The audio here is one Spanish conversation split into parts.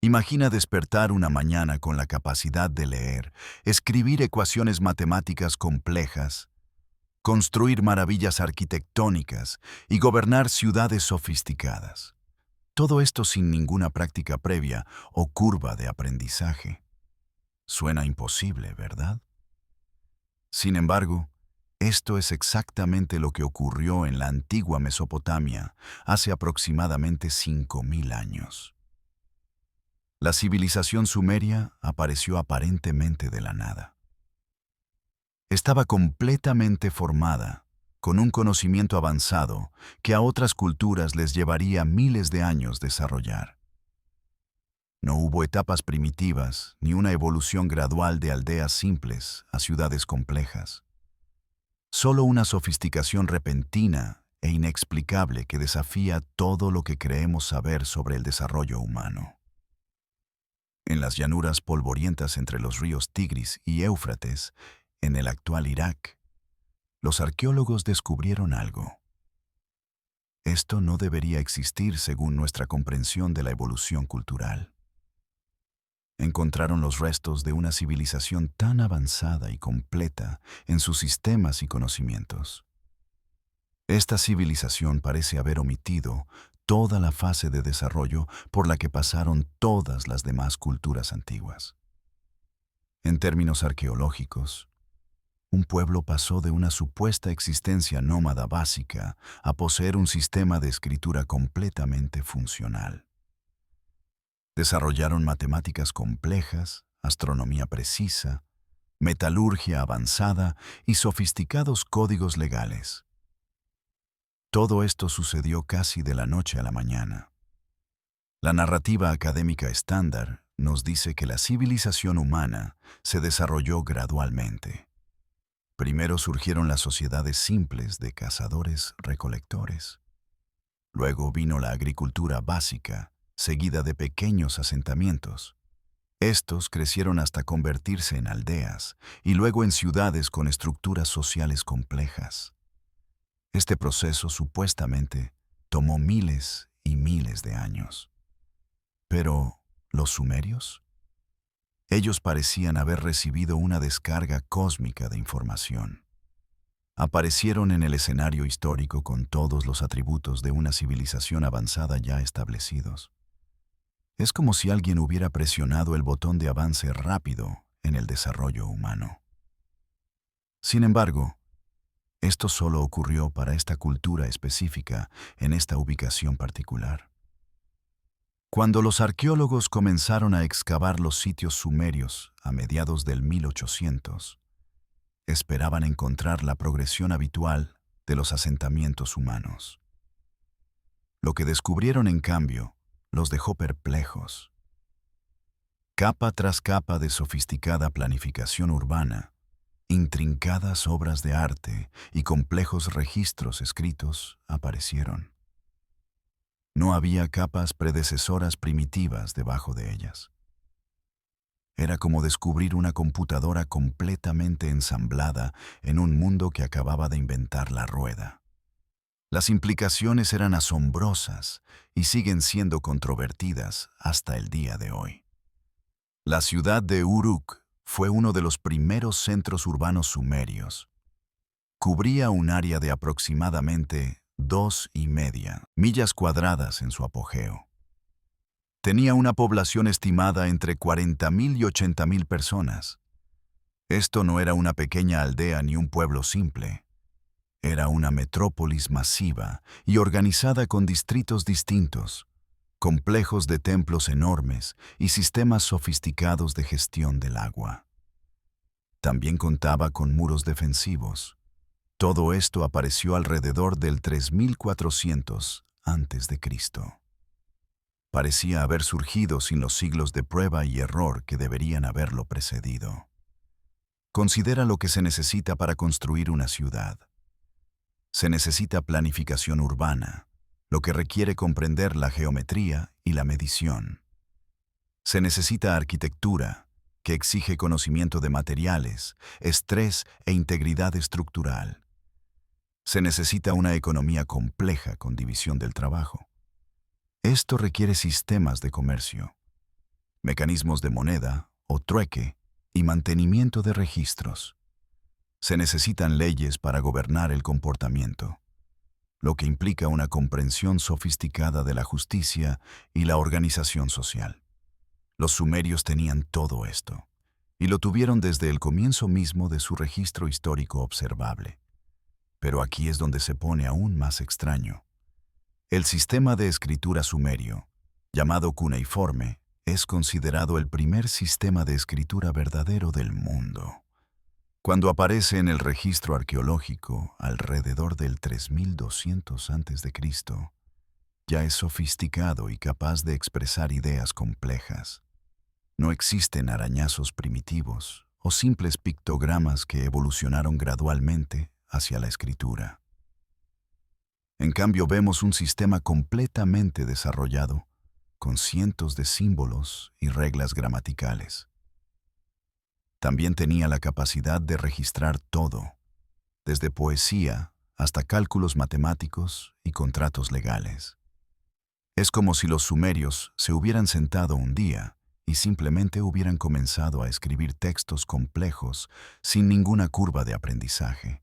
Imagina despertar una mañana con la capacidad de leer, escribir ecuaciones matemáticas complejas, construir maravillas arquitectónicas y gobernar ciudades sofisticadas. Todo esto sin ninguna práctica previa o curva de aprendizaje. Suena imposible, ¿verdad? Sin embargo, esto es exactamente lo que ocurrió en la antigua Mesopotamia hace aproximadamente 5.000 años. La civilización sumeria apareció aparentemente de la nada. Estaba completamente formada, con un conocimiento avanzado que a otras culturas les llevaría miles de años desarrollar. No hubo etapas primitivas ni una evolución gradual de aldeas simples a ciudades complejas. Solo una sofisticación repentina e inexplicable que desafía todo lo que creemos saber sobre el desarrollo humano. En las llanuras polvorientas entre los ríos Tigris y Éufrates, en el actual Irak, los arqueólogos descubrieron algo. Esto no debería existir según nuestra comprensión de la evolución cultural. Encontraron los restos de una civilización tan avanzada y completa en sus sistemas y conocimientos. Esta civilización parece haber omitido toda la fase de desarrollo por la que pasaron todas las demás culturas antiguas. En términos arqueológicos, un pueblo pasó de una supuesta existencia nómada básica a poseer un sistema de escritura completamente funcional. Desarrollaron matemáticas complejas, astronomía precisa, metalurgia avanzada y sofisticados códigos legales. Todo esto sucedió casi de la noche a la mañana. La narrativa académica estándar nos dice que la civilización humana se desarrolló gradualmente. Primero surgieron las sociedades simples de cazadores-recolectores. Luego vino la agricultura básica, seguida de pequeños asentamientos. Estos crecieron hasta convertirse en aldeas y luego en ciudades con estructuras sociales complejas. Este proceso supuestamente tomó miles y miles de años. Pero, ¿los sumerios? Ellos parecían haber recibido una descarga cósmica de información. Aparecieron en el escenario histórico con todos los atributos de una civilización avanzada ya establecidos. Es como si alguien hubiera presionado el botón de avance rápido en el desarrollo humano. Sin embargo, esto solo ocurrió para esta cultura específica en esta ubicación particular. Cuando los arqueólogos comenzaron a excavar los sitios sumerios a mediados del 1800, esperaban encontrar la progresión habitual de los asentamientos humanos. Lo que descubrieron, en cambio, los dejó perplejos. Capa tras capa de sofisticada planificación urbana, intrincadas obras de arte y complejos registros escritos aparecieron. No había capas predecesoras primitivas debajo de ellas. Era como descubrir una computadora completamente ensamblada en un mundo que acababa de inventar la rueda. Las implicaciones eran asombrosas y siguen siendo controvertidas hasta el día de hoy. La ciudad de Uruk fue uno de los primeros centros urbanos sumerios. Cubría un área de aproximadamente 2,5 millas cuadradas en su apogeo. Tenía una población estimada entre 40.000 y 80.000 personas. Esto no era una pequeña aldea ni un pueblo simple. Era una metrópolis masiva y organizada con distritos distintos, complejos de templos enormes y sistemas sofisticados de gestión del agua. También contaba con muros defensivos. Todo esto apareció alrededor del 3400 a.C. Parecía haber surgido sin los siglos de prueba y error que deberían haberlo precedido. Considera lo que se necesita para construir una ciudad. Se necesita planificación urbana, lo que requiere comprender la geometría y la medición. Se necesita arquitectura, que exige conocimiento de materiales, estrés e integridad estructural. Se necesita una economía compleja con división del trabajo. Esto requiere sistemas de comercio, mecanismos de moneda o trueque y mantenimiento de registros. Se necesitan leyes para gobernar el comportamiento, lo que implica una comprensión sofisticada de la justicia y la organización social. Los sumerios tenían todo esto, y lo tuvieron desde el comienzo mismo de su registro histórico observable. Pero aquí es donde se pone aún más extraño. El sistema de escritura sumerio, llamado cuneiforme, es considerado el primer sistema de escritura verdadero del mundo. Cuando aparece en el registro arqueológico alrededor del 3200 a.C., ya es sofisticado y capaz de expresar ideas complejas. No existen arañazos primitivos o simples pictogramas que evolucionaron gradualmente hacia la escritura. En cambio, vemos un sistema completamente desarrollado, con cientos de símbolos y reglas gramaticales. También tenía la capacidad de registrar todo, desde poesía hasta cálculos matemáticos y contratos legales. Es como si los sumerios se hubieran sentado un día y simplemente hubieran comenzado a escribir textos complejos sin ninguna curva de aprendizaje.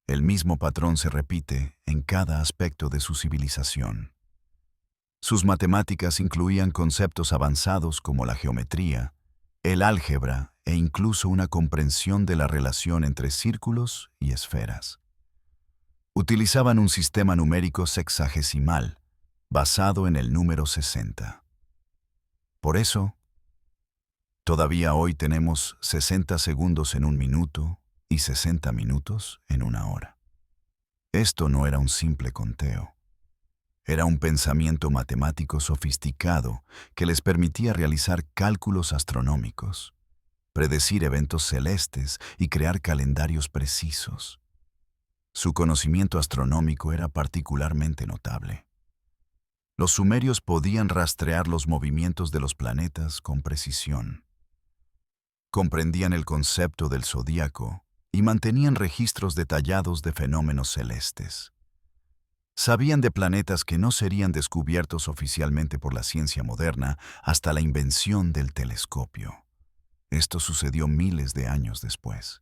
El mismo patrón se repite en cada aspecto de su civilización. Sus matemáticas incluían conceptos avanzados como la geometría, el álgebra e incluso una comprensión de la relación entre círculos y esferas. Utilizaban un sistema numérico sexagesimal, basado en el número 60. Por eso, todavía hoy tenemos 60 segundos en un minuto y 60 minutos en una hora. Esto no era un simple conteo. Era un pensamiento matemático sofisticado que les permitía realizar cálculos astronómicos, predecir eventos celestes y crear calendarios precisos. Su conocimiento astronómico era particularmente notable. Los sumerios podían rastrear los movimientos de los planetas con precisión. Comprendían el concepto del zodíaco y mantenían registros detallados de fenómenos celestes. Sabían de planetas que no serían descubiertos oficialmente por la ciencia moderna hasta la invención del telescopio. Esto sucedió miles de años después.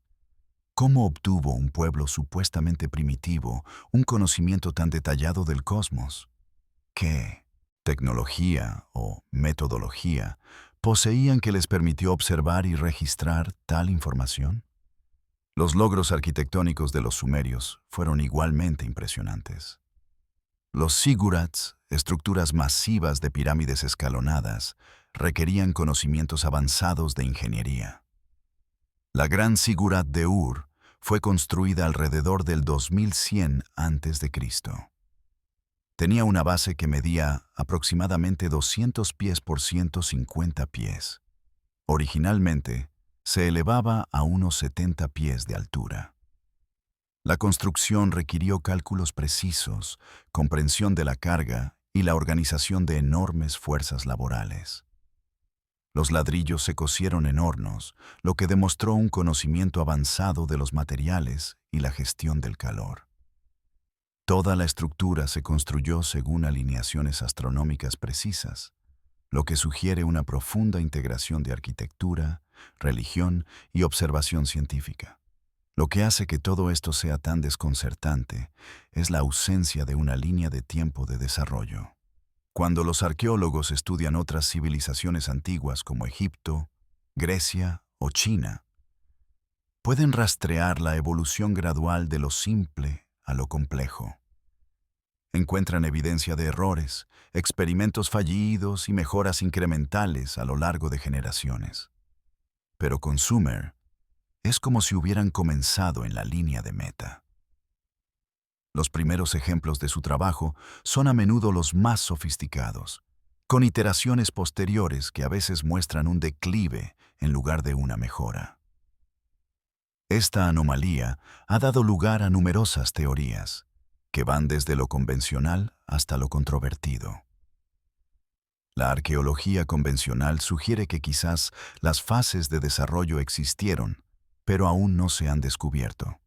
¿Cómo obtuvo un pueblo supuestamente primitivo un conocimiento tan detallado del cosmos? ¿Qué tecnología o metodología poseían que les permitió observar y registrar tal información? Los logros arquitectónicos de los sumerios fueron igualmente impresionantes. Los zigurats, estructuras masivas de pirámides escalonadas, requerían conocimientos avanzados de ingeniería. La gran zigurat de Ur fue construida alrededor del 2100 a.C. Tenía una base que medía aproximadamente 200 pies por 150 pies. Originalmente, se elevaba a unos 70 pies de altura. La construcción requirió cálculos precisos, comprensión de la carga y la organización de enormes fuerzas laborales. Los ladrillos se cocieron en hornos, lo que demostró un conocimiento avanzado de los materiales y la gestión del calor. Toda la estructura se construyó según alineaciones astronómicas precisas, lo que sugiere una profunda integración de arquitectura, religión y observación científica. Lo que hace que todo esto sea tan desconcertante es la ausencia de una línea de tiempo de desarrollo. Cuando los arqueólogos estudian otras civilizaciones antiguas como Egipto, Grecia o China, pueden rastrear la evolución gradual de lo simple a lo complejo. Encuentran evidencia de errores, experimentos fallidos y mejoras incrementales a lo largo de generaciones. Pero con Sumer, es como si hubieran comenzado en la línea de meta. Los primeros ejemplos de su trabajo son a menudo los más sofisticados, con iteraciones posteriores que a veces muestran un declive en lugar de una mejora. Esta anomalía ha dado lugar a numerosas teorías, que van desde lo convencional hasta lo controvertido. La arqueología convencional sugiere que quizás las fases de desarrollo existieron, pero aún no se han descubierto.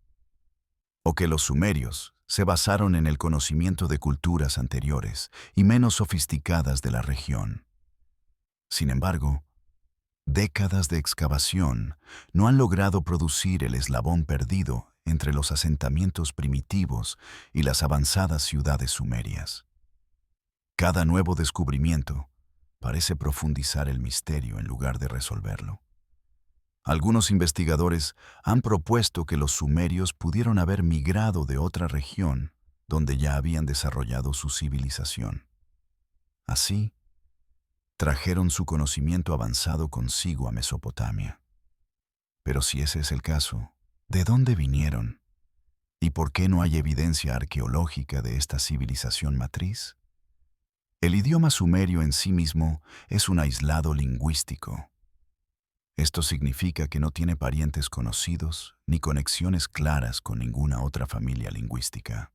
O que los sumerios se basaron en el conocimiento de culturas anteriores y menos sofisticadas de la región. Sin embargo, décadas de excavación no han logrado producir el eslabón perdido entre los asentamientos primitivos y las avanzadas ciudades sumerias. Cada nuevo descubrimiento parece profundizar el misterio en lugar de resolverlo. Algunos investigadores han propuesto que los sumerios pudieron haber migrado de otra región donde ya habían desarrollado su civilización. Así, trajeron su conocimiento avanzado consigo a Mesopotamia. Pero si ese es el caso, ¿de dónde vinieron? ¿Y por qué no hay evidencia arqueológica de esta civilización matriz? El idioma sumerio en sí mismo es un aislado lingüístico. Esto significa que no tiene parientes conocidos ni conexiones claras con ninguna otra familia lingüística.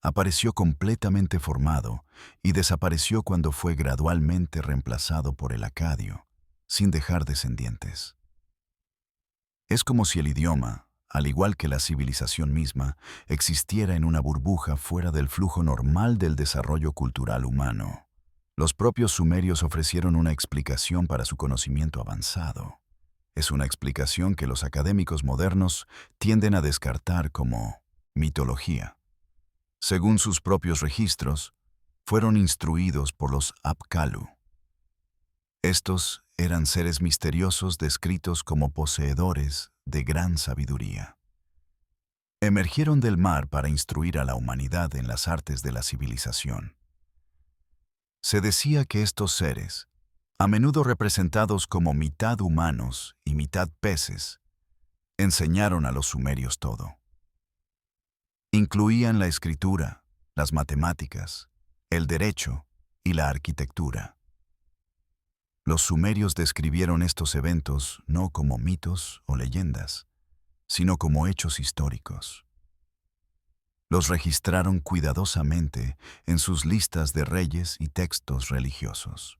Apareció completamente formado y desapareció cuando fue gradualmente reemplazado por el acadio, sin dejar descendientes. Es como si el idioma, al igual que la civilización misma, existiera en una burbuja fuera del flujo normal del desarrollo cultural humano. Los propios sumerios ofrecieron una explicación para su conocimiento avanzado. Es una explicación que los académicos modernos tienden a descartar como mitología. Según sus propios registros, fueron instruidos por los Apkallu. Estos eran seres misteriosos descritos como poseedores de gran sabiduría. Emergieron del mar para instruir a la humanidad en las artes de la civilización. Se decía que estos seres, a menudo representados como mitad humanos y mitad peces, enseñaron a los sumerios todo. Incluían la escritura, las matemáticas, el derecho y la arquitectura. Los sumerios describieron estos eventos no como mitos o leyendas, sino como hechos históricos. Los registraron cuidadosamente en sus listas de reyes y textos religiosos.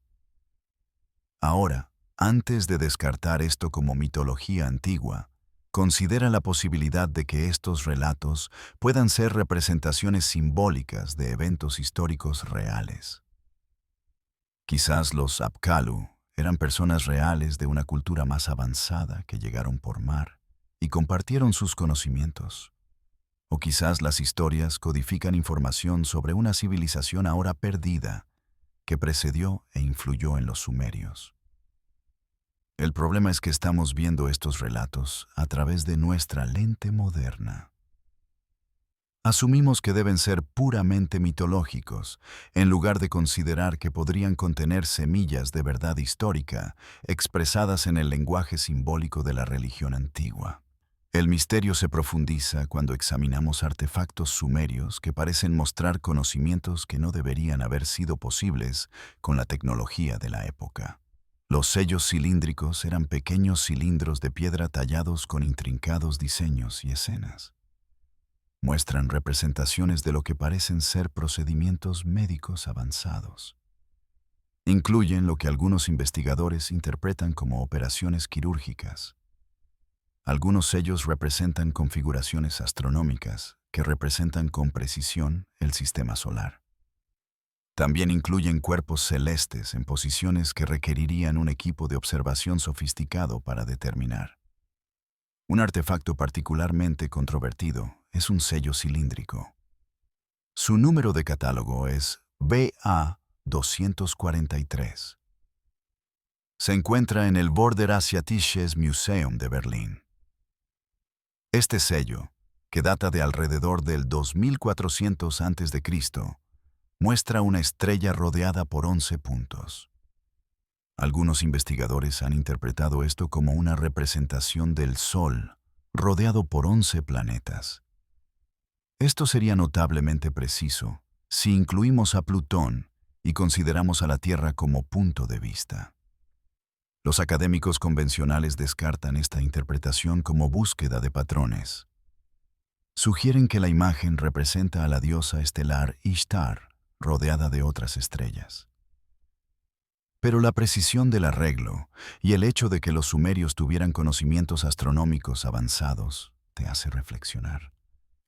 Ahora, antes de descartar esto como mitología antigua, considera la posibilidad de que estos relatos puedan ser representaciones simbólicas de eventos históricos reales. Quizás los Apkallu eran personas reales de una cultura más avanzada que llegaron por mar y compartieron sus conocimientos. O quizás las historias codifican información sobre una civilización ahora perdida que precedió e influyó en los sumerios. El problema es que estamos viendo estos relatos a través de nuestra lente moderna. Asumimos que deben ser puramente mitológicos, en lugar de considerar que podrían contener semillas de verdad histórica expresadas en el lenguaje simbólico de la religión antigua. El misterio se profundiza cuando examinamos artefactos sumerios que parecen mostrar conocimientos que no deberían haber sido posibles con la tecnología de la época. Los sellos cilíndricos eran pequeños cilindros de piedra tallados con intrincados diseños y escenas. Muestran representaciones de lo que parecen ser procedimientos médicos avanzados. Incluyen lo que algunos investigadores interpretan como operaciones quirúrgicas. Algunos sellos representan configuraciones astronómicas que representan con precisión el sistema solar. También incluyen cuerpos celestes en posiciones que requerirían un equipo de observación sofisticado para determinar. Un artefacto particularmente controvertido es un sello cilíndrico. Su número de catálogo es BA-243. Se encuentra en el Vorderasiatisches Museum de Berlín. Este sello, que data de alrededor del 2400 a.C., muestra una estrella rodeada por 11 puntos. Algunos investigadores han interpretado esto como una representación del Sol, rodeado por 11 planetas. Esto sería notablemente preciso si incluimos a Plutón y consideramos a la Tierra como punto de vista. Los académicos convencionales descartan esta interpretación como búsqueda de patrones. Sugieren que la imagen representa a la diosa estelar Ishtar, rodeada de otras estrellas. Pero la precisión del arreglo y el hecho de que los sumerios tuvieran conocimientos astronómicos avanzados te hace reflexionar.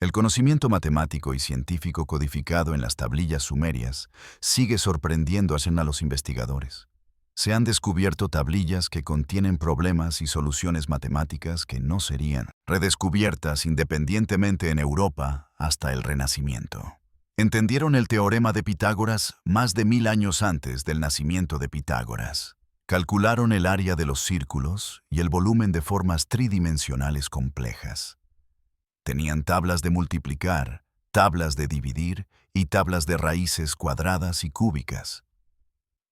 El conocimiento matemático y científico codificado en las tablillas sumerias sigue sorprendiendo a los investigadores. Se han descubierto tablillas que contienen problemas y soluciones matemáticas que no serían redescubiertas independientemente en Europa hasta el Renacimiento. Entendieron el teorema de Pitágoras más de 1000 años antes del nacimiento de Pitágoras. Calcularon el área de los círculos y el volumen de formas tridimensionales complejas. Tenían tablas de multiplicar, tablas de dividir y tablas de raíces cuadradas y cúbicas.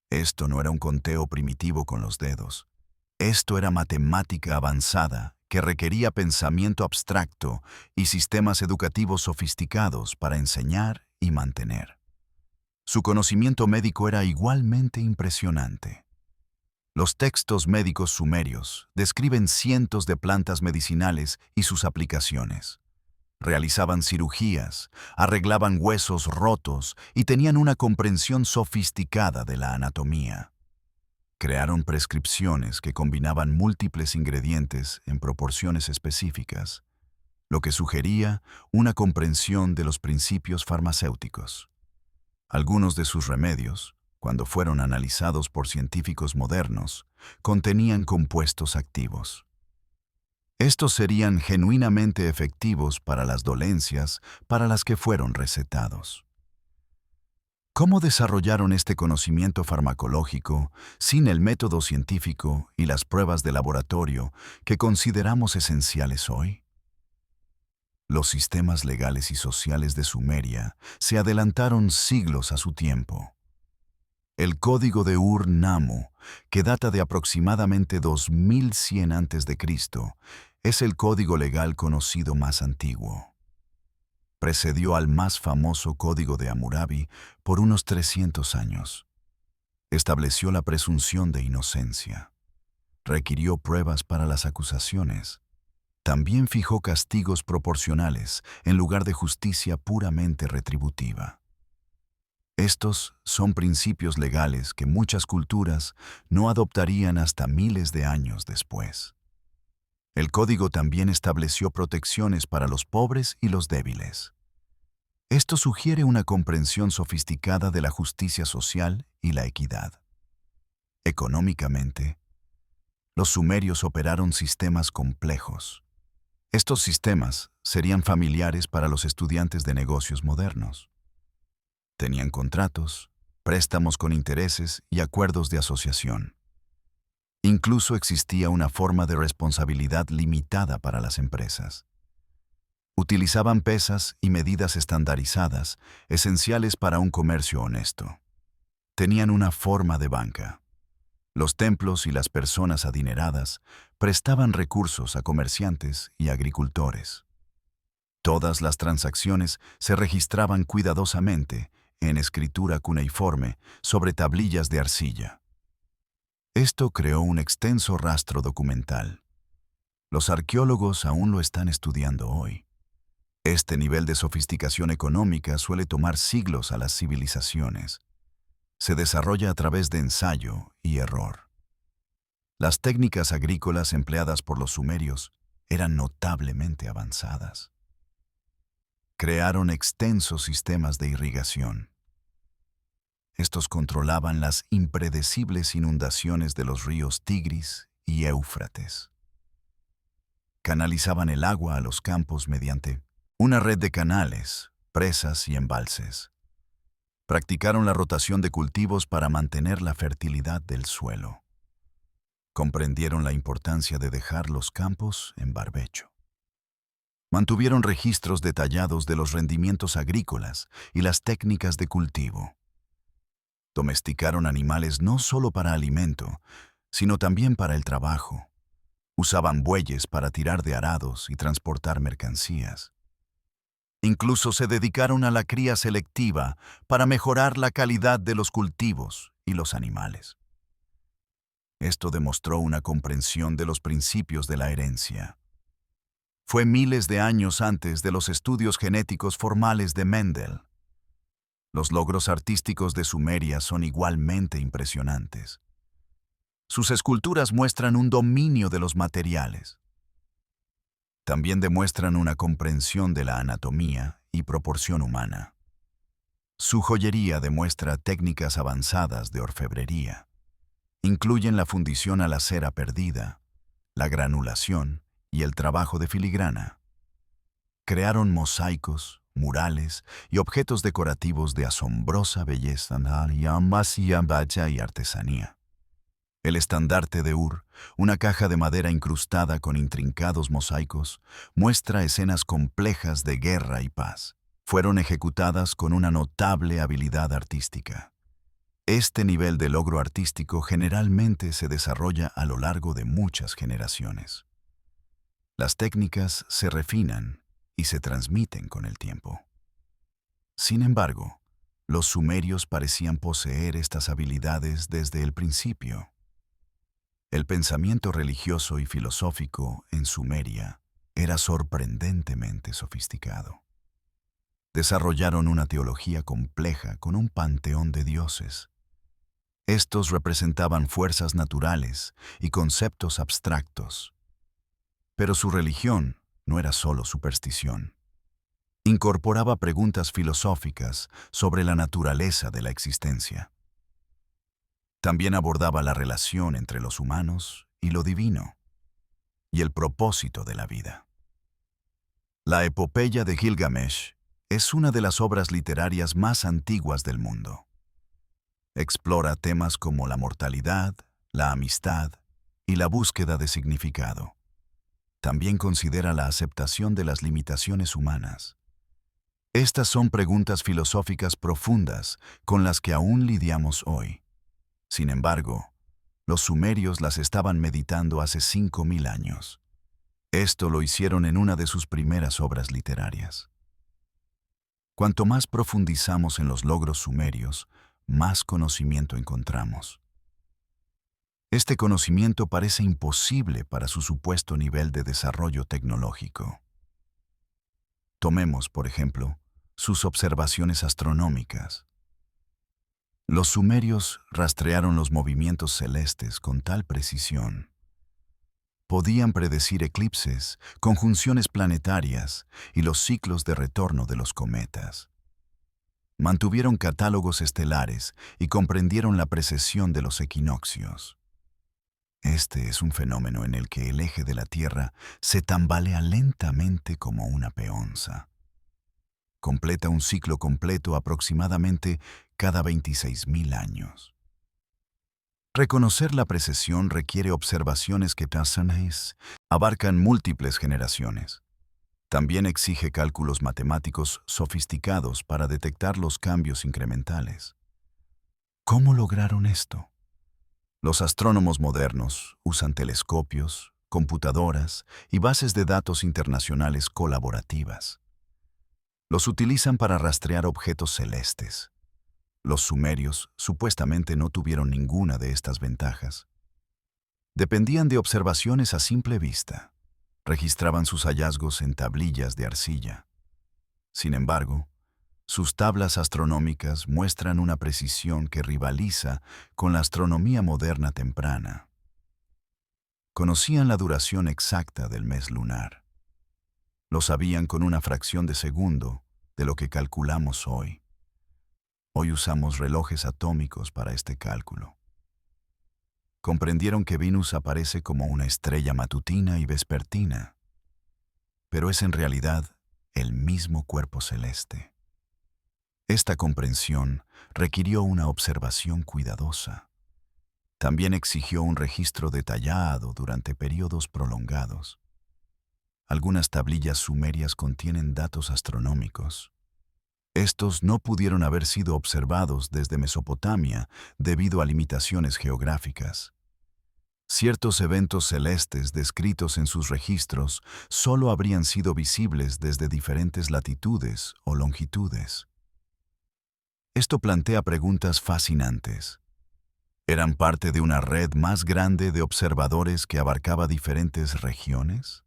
Esto no era un conteo primitivo con los dedos. Esto era matemática avanzada que requería pensamiento abstracto y sistemas educativos sofisticados para enseñar y mantener. Su conocimiento médico era igualmente impresionante. Los textos médicos sumerios describen cientos de plantas medicinales y sus aplicaciones. Realizaban cirugías, arreglaban huesos rotos y tenían una comprensión sofisticada de la anatomía. Crearon prescripciones que combinaban múltiples ingredientes en proporciones específicas, lo que sugería una comprensión de los principios farmacéuticos. Algunos de sus remedios, cuando fueron analizados por científicos modernos, contenían compuestos activos. Estos serían genuinamente efectivos para las dolencias para las que fueron recetados. ¿Cómo desarrollaron este conocimiento farmacológico sin el método científico y las pruebas de laboratorio que consideramos esenciales hoy? Los sistemas legales y sociales de Sumeria se adelantaron siglos a su tiempo. El código de Ur-Nammu, que data de aproximadamente 2100 a.C., es el código legal conocido más antiguo. Precedió al más famoso código de Hammurabi por unos 300 años. Estableció la presunción de inocencia. Requirió pruebas para las acusaciones. También fijó castigos proporcionales en lugar de justicia puramente retributiva. Estos son principios legales que muchas culturas no adoptarían hasta miles de años después. El código también estableció protecciones para los pobres y los débiles. Esto sugiere una comprensión sofisticada de la justicia social y la equidad. Económicamente, los sumerios operaron sistemas complejos. Estos sistemas serían familiares para los estudiantes de negocios modernos. Tenían contratos, préstamos con intereses y acuerdos de asociación. Incluso existía una forma de responsabilidad limitada para las empresas. Utilizaban pesas y medidas estandarizadas, esenciales para un comercio honesto. Tenían una forma de banca. Los templos y las personas adineradas prestaban recursos a comerciantes y agricultores. Todas las transacciones se registraban cuidadosamente en escritura cuneiforme sobre tablillas de arcilla. Esto creó un extenso rastro documental. Los arqueólogos aún lo están estudiando hoy. Este nivel de sofisticación económica suele tomar siglos a las civilizaciones. Se desarrolla a través de ensayo y error. Las técnicas agrícolas empleadas por los sumerios eran notablemente avanzadas. Crearon extensos sistemas de irrigación. Estos controlaban las impredecibles inundaciones de los ríos Tigris y Éufrates. Canalizaban el agua a los campos mediante una red de canales, presas y embalses. Practicaron la rotación de cultivos para mantener la fertilidad del suelo. Comprendieron la importancia de dejar los campos en barbecho. Mantuvieron registros detallados de los rendimientos agrícolas y las técnicas de cultivo. Domesticaron animales no solo para alimento, sino también para el trabajo. Usaban bueyes para tirar de arados y transportar mercancías. Incluso se dedicaron a la cría selectiva para mejorar la calidad de los cultivos y los animales. Esto demostró una comprensión de los principios de la herencia. Fue miles de años antes de los estudios genéticos formales de Mendel. Los logros artísticos de Sumeria son igualmente impresionantes. Sus esculturas muestran un dominio de los materiales. También demuestran una comprensión de la anatomía y proporción humana. Su joyería demuestra técnicas avanzadas de orfebrería. Incluyen la fundición a la cera perdida, la granulación y el trabajo de filigrana. Crearon mosaicos, murales y objetos decorativos de asombrosa belleza y artesanía. El estandarte de Ur, una caja de madera incrustada con intrincados mosaicos, muestra escenas complejas de guerra y paz. Fueron ejecutadas con una notable habilidad artística. Este nivel de logro artístico generalmente se desarrolla a lo largo de muchas generaciones. Las técnicas se refinan y se transmiten con el tiempo. Sin embargo, los sumerios parecían poseer estas habilidades desde el principio. El pensamiento religioso y filosófico en Sumeria era sorprendentemente sofisticado. Desarrollaron una teología compleja con un panteón de dioses. Estos representaban fuerzas naturales y conceptos abstractos. Pero su religión no era solo superstición. Incorporaba preguntas filosóficas sobre la naturaleza de la existencia. También abordaba la relación entre los humanos y lo divino, y el propósito de la vida. La epopeya de Gilgamesh es una de las obras literarias más antiguas del mundo. Explora temas como la mortalidad, la amistad y la búsqueda de significado. También considera la aceptación de las limitaciones humanas. Estas son preguntas filosóficas profundas con las que aún lidiamos hoy. Sin embargo, los sumerios las estaban meditando hace 5000 años. Esto lo hicieron en una de sus primeras obras literarias. Cuanto más profundizamos en los logros sumerios, más conocimiento encontramos. Este conocimiento parece imposible para su supuesto nivel de desarrollo tecnológico. Tomemos, por ejemplo, sus observaciones astronómicas. Los sumerios rastrearon los movimientos celestes con tal precisión. Podían predecir eclipses, conjunciones planetarias y los ciclos de retorno de los cometas. Mantuvieron catálogos estelares y comprendieron la precesión de los equinoccios. Este es un fenómeno en el que el eje de la Tierra se tambalea lentamente como una peonza. Completa un ciclo completo aproximadamente cada 26.000 años. Reconocer la precesión requiere observaciones que abarcan múltiples generaciones. También exige cálculos matemáticos sofisticados para detectar los cambios incrementales. ¿Cómo lograron esto? Los astrónomos modernos usan telescopios, computadoras y bases de datos internacionales colaborativas. Los utilizan para rastrear objetos celestes. Los sumerios supuestamente no tuvieron ninguna de estas ventajas. Dependían de observaciones a simple vista. Registraban sus hallazgos en tablillas de arcilla. Sin embargo, sus tablas astronómicas muestran una precisión que rivaliza con la astronomía moderna temprana. Conocían la duración exacta del mes lunar. Lo sabían con una fracción de segundo de lo que calculamos hoy. Hoy usamos relojes atómicos para este cálculo. Comprendieron que Venus aparece como una estrella matutina y vespertina, pero es en realidad el mismo cuerpo celeste. Esta comprensión requirió una observación cuidadosa. También exigió un registro detallado durante periodos prolongados. Algunas tablillas sumerias contienen datos astronómicos. Estos no pudieron haber sido observados desde Mesopotamia debido a limitaciones geográficas. Ciertos eventos celestes descritos en sus registros solo habrían sido visibles desde diferentes latitudes o longitudes. Esto plantea preguntas fascinantes. ¿Eran parte de una red más grande de observadores que abarcaba diferentes regiones?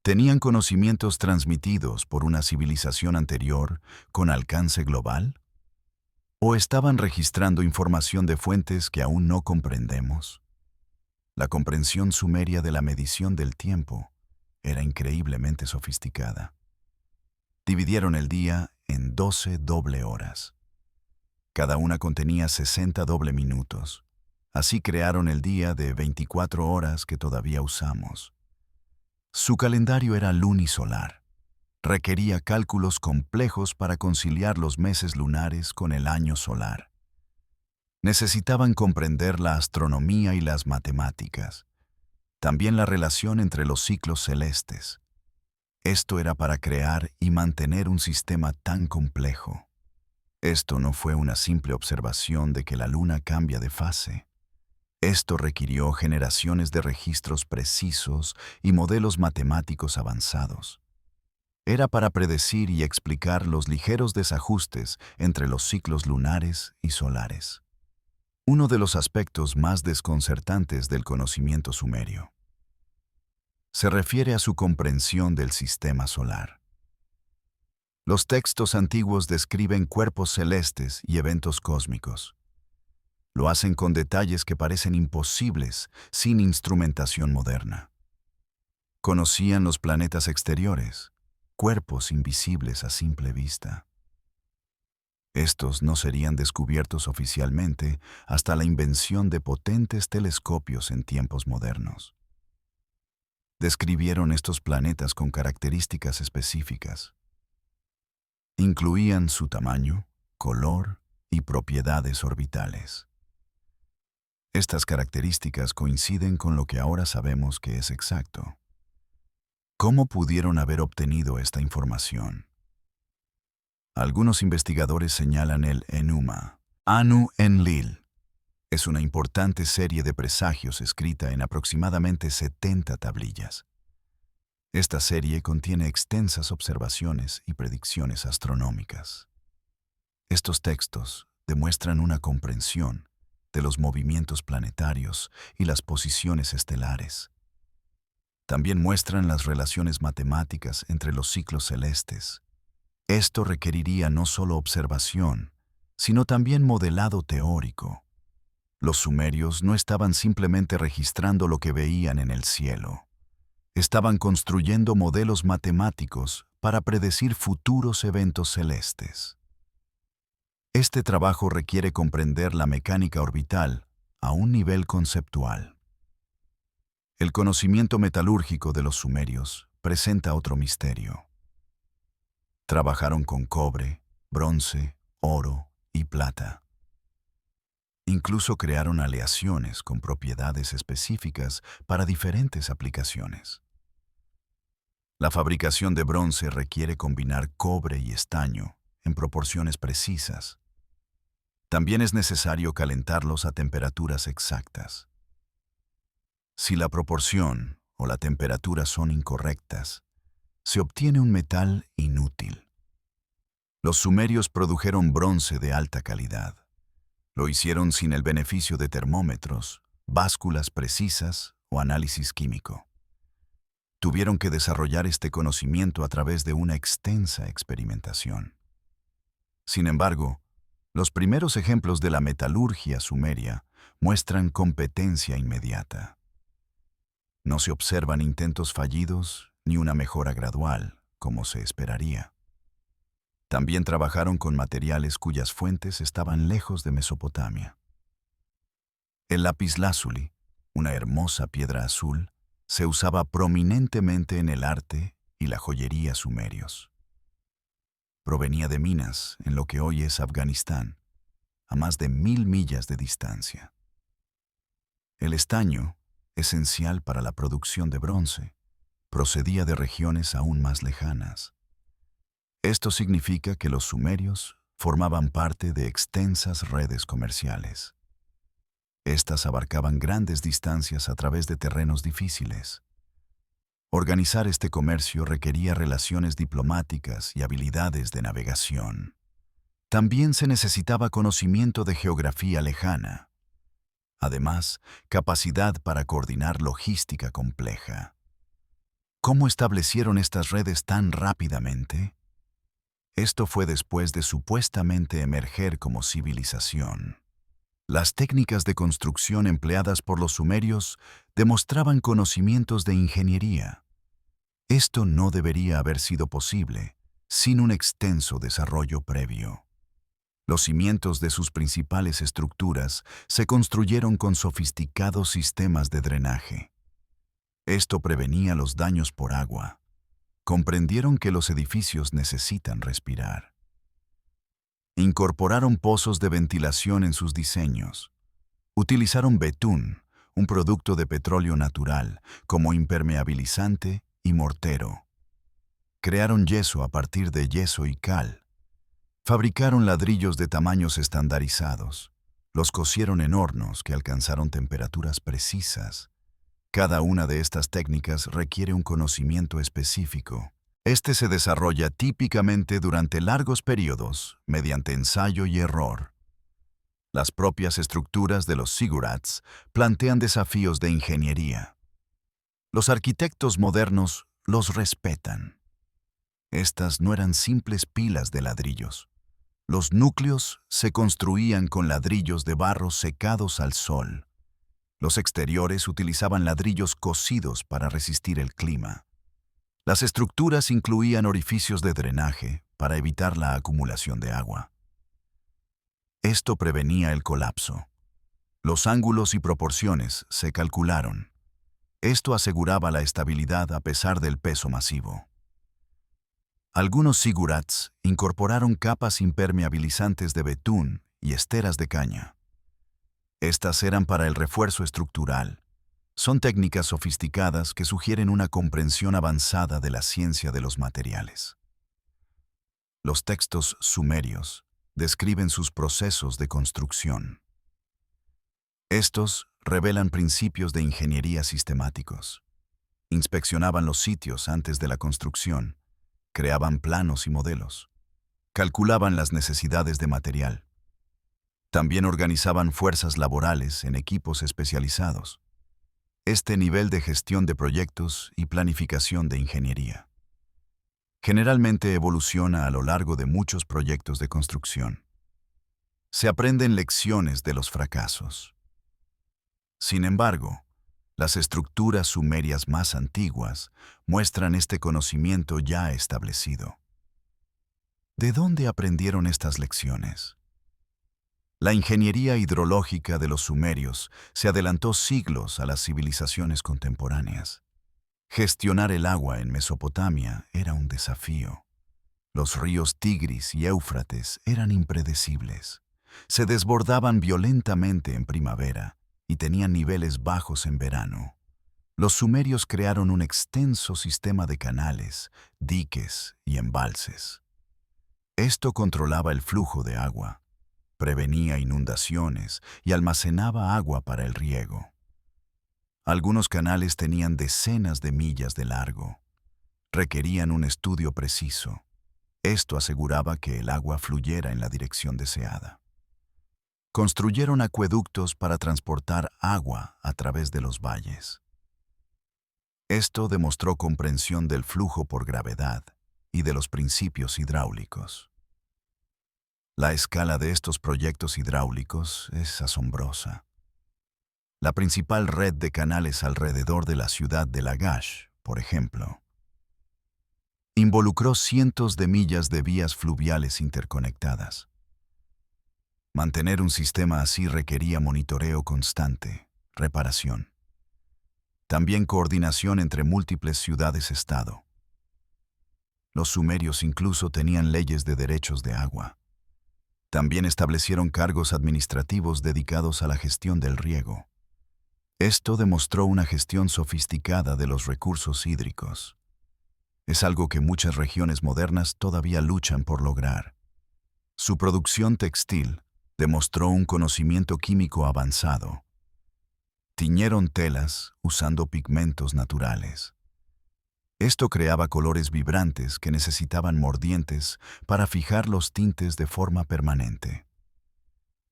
¿Tenían conocimientos transmitidos por una civilización anterior con alcance global? ¿O estaban registrando información de fuentes que aún no comprendemos? La comprensión sumeria de la medición del tiempo era increíblemente sofisticada. Dividieron el día en 12 doble horas. Cada una contenía 60 doble minutos. Así crearon el día de 24 horas que todavía usamos. Su calendario era lunisolar. Requería cálculos complejos para conciliar los meses lunares con el año solar. Necesitaban comprender la astronomía y las matemáticas, también la relación entre los ciclos celestes. Esto era para crear y mantener un sistema tan complejo. Esto no fue una simple observación de que la luna cambia de fase. Esto requirió generaciones de registros precisos y modelos matemáticos avanzados. Era para predecir y explicar los ligeros desajustes entre los ciclos lunares y solares. Uno de los aspectos más desconcertantes del conocimiento sumerio se refiere a su comprensión del sistema solar. Los textos antiguos describen cuerpos celestes y eventos cósmicos. Lo hacen con detalles que parecen imposibles sin instrumentación moderna. Conocían los planetas exteriores, cuerpos invisibles a simple vista. Estos no serían descubiertos oficialmente hasta la invención de potentes telescopios en tiempos modernos. Describieron estos planetas con características específicas. Incluían su tamaño, color y propiedades orbitales. Estas características coinciden con lo que ahora sabemos que es exacto. ¿Cómo pudieron haber obtenido esta información? Algunos investigadores señalan el Enuma, Anu Enlil. Es una importante serie de presagios escrita en aproximadamente 70 tablillas. Esta serie contiene extensas observaciones y predicciones astronómicas. Estos textos demuestran una comprensión de los movimientos planetarios y las posiciones estelares. También muestran las relaciones matemáticas entre los ciclos celestes. Esto requeriría no solo observación, sino también modelado teórico. Los sumerios no estaban simplemente registrando lo que veían en el cielo. Estaban construyendo modelos matemáticos para predecir futuros eventos celestes. Este trabajo requiere comprender la mecánica orbital a un nivel conceptual. El conocimiento metalúrgico de los sumerios presenta otro misterio. Trabajaron con cobre, bronce, oro y plata. Incluso crearon aleaciones con propiedades específicas para diferentes aplicaciones. La fabricación de bronce requiere combinar cobre y estaño en proporciones precisas. También es necesario calentarlos a temperaturas exactas. Si la proporción o la temperatura son incorrectas, se obtiene un metal inútil. Los sumerios produjeron bronce de alta calidad. Lo hicieron sin el beneficio de termómetros, básculas precisas o análisis químico. Tuvieron que desarrollar este conocimiento a través de una extensa experimentación. Sin embargo, los primeros ejemplos de la metalurgia sumeria muestran competencia inmediata. No se observan intentos fallidos ni una mejora gradual, como se esperaría. También trabajaron con materiales cuyas fuentes estaban lejos de Mesopotamia. El lapislázuli, una hermosa piedra azul, se usaba prominentemente en el arte y la joyería sumerios. Provenía de minas en lo que hoy es Afganistán, a más de 1000 millas de distancia. El estaño, esencial para la producción de bronce, procedía de regiones aún más lejanas. Esto significa que los sumerios formaban parte de extensas redes comerciales. Estas abarcaban grandes distancias a través de terrenos difíciles. Organizar este comercio requería relaciones diplomáticas y habilidades de navegación. También se necesitaba conocimiento de geografía lejana. Además, capacidad para coordinar logística compleja. ¿Cómo establecieron estas redes tan rápidamente? Esto fue después de supuestamente emerger como civilización. Las técnicas de construcción empleadas por los sumerios demostraban conocimientos de ingeniería. Esto no debería haber sido posible sin un extenso desarrollo previo. Los cimientos de sus principales estructuras se construyeron con sofisticados sistemas de drenaje. Esto prevenía los daños por agua. Comprendieron que los edificios necesitan respirar. Incorporaron pozos de ventilación en sus diseños. Utilizaron betún, un producto de petróleo natural, como impermeabilizante y mortero. Crearon yeso a partir de yeso y cal. Fabricaron ladrillos de tamaños estandarizados. Los cocieron en hornos que alcanzaron temperaturas precisas. Cada una de estas técnicas requiere un conocimiento específico. Este se desarrolla típicamente durante largos periodos, mediante ensayo y error. Las propias estructuras de los ziggurats plantean desafíos de ingeniería. Los arquitectos modernos los respetan. Estas no eran simples pilas de ladrillos. Los núcleos se construían con ladrillos de barro secados al sol. Los exteriores utilizaban ladrillos cocidos para resistir el clima. Las estructuras incluían orificios de drenaje para evitar la acumulación de agua. Esto prevenía el colapso. Los ángulos y proporciones se calcularon. Esto aseguraba la estabilidad a pesar del peso masivo. Algunos ziggurats incorporaron capas impermeabilizantes de betún y esteras de caña. Estas eran para el refuerzo estructural. Son técnicas sofisticadas que sugieren una comprensión avanzada de la ciencia de los materiales. Los textos sumerios describen sus procesos de construcción. Estos revelan principios de ingeniería sistemáticos. Inspeccionaban los sitios antes de la construcción, creaban planos y modelos, calculaban las necesidades de material. También organizaban fuerzas laborales en equipos especializados. Este nivel de gestión de proyectos y planificación de ingeniería generalmente evoluciona a lo largo de muchos proyectos de construcción. Se aprenden lecciones de los fracasos. Sin embargo, las estructuras sumerias más antiguas muestran este conocimiento ya establecido. ¿De dónde aprendieron estas lecciones? La ingeniería hidrológica de los sumerios se adelantó siglos a las civilizaciones contemporáneas. Gestionar el agua en Mesopotamia era un desafío. Los ríos Tigris y Éufrates eran impredecibles. Se desbordaban violentamente en primavera y tenían niveles bajos en verano. Los sumerios crearon un extenso sistema de canales, diques y embalses. Esto controlaba el flujo de agua, prevenía inundaciones y almacenaba agua para el riego. Algunos canales tenían decenas de millas de largo. Requerían un estudio preciso. Esto aseguraba que el agua fluyera en la dirección deseada. Construyeron acueductos para transportar agua a través de los valles. Esto demostró comprensión del flujo por gravedad y de los principios hidráulicos. La escala de estos proyectos hidráulicos es asombrosa. La principal red de canales alrededor de la ciudad de Lagash, por ejemplo, involucró cientos de millas de vías fluviales interconectadas. Mantener un sistema así requería monitoreo constante, reparación. También coordinación entre múltiples ciudades-estado. Los sumerios incluso tenían leyes de derechos de agua. También establecieron cargos administrativos dedicados a la gestión del riego. Esto demostró una gestión sofisticada de los recursos hídricos. Es algo que muchas regiones modernas todavía luchan por lograr. Su producción textil demostró un conocimiento químico avanzado. Tiñeron telas usando pigmentos naturales. Esto creaba colores vibrantes que necesitaban mordientes para fijar los tintes de forma permanente.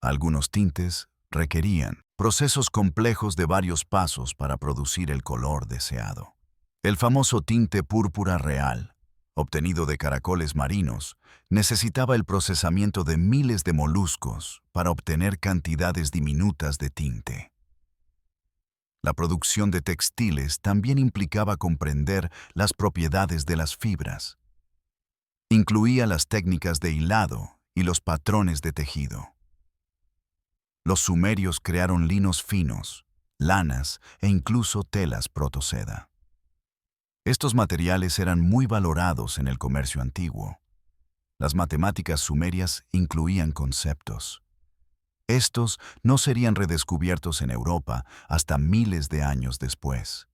Algunos tintes requerían procesos complejos de varios pasos para producir el color deseado. El famoso tinte púrpura real, obtenido de caracoles marinos, necesitaba el procesamiento de miles de moluscos para obtener cantidades diminutas de tinte. La producción de textiles también implicaba comprender las propiedades de las fibras. Incluía las técnicas de hilado y los patrones de tejido. Los sumerios crearon linos finos, lanas e incluso telas protoseda. Estos materiales eran muy valorados en el comercio antiguo. Las matemáticas sumerias incluían conceptos. Estos no serían redescubiertos en Europa hasta miles de años después.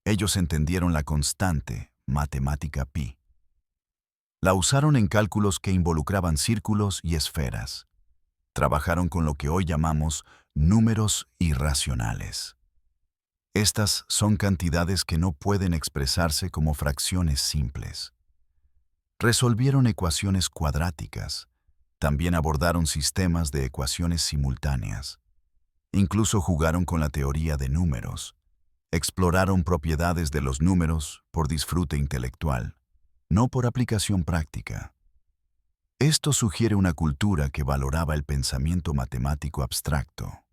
Ellos entendieron la constante matemática pi. La usaron en cálculos que involucraban círculos y esferas. Trabajaron con lo que hoy llamamos números irracionales. Estas son cantidades que no pueden expresarse como fracciones simples. Resolvieron ecuaciones cuadráticas. También abordaron sistemas de ecuaciones simultáneas. Incluso jugaron con la teoría de números. Exploraron propiedades de los números por disfrute intelectual, no por aplicación práctica. Esto sugiere una cultura que valoraba el pensamiento matemático abstracto.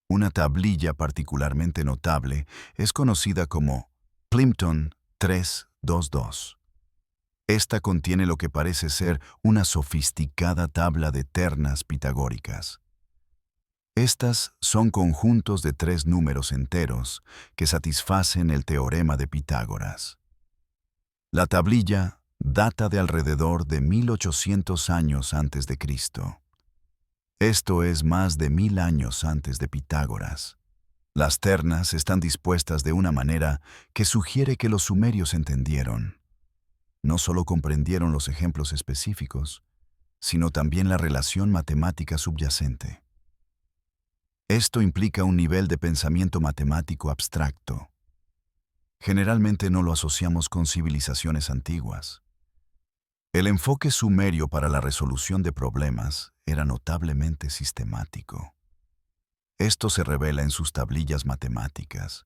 Una tablilla particularmente notable es conocida como Plimpton 322. Esta contiene lo que parece ser una sofisticada tabla de ternas pitagóricas. Estas son conjuntos de 3 números enteros que satisfacen el teorema de Pitágoras. La tablilla data de alrededor de 1800 años antes de Cristo. Esto es más de 1000 años antes de Pitágoras. Las ternas están dispuestas de una manera que sugiere que los sumerios entendieron. No solo comprendieron los ejemplos específicos, sino también la relación matemática subyacente. Esto implica un nivel de pensamiento matemático abstracto. Generalmente no lo asociamos con civilizaciones antiguas. El enfoque sumerio para la resolución de problemas era notablemente sistemático. Esto se revela en sus tablillas matemáticas.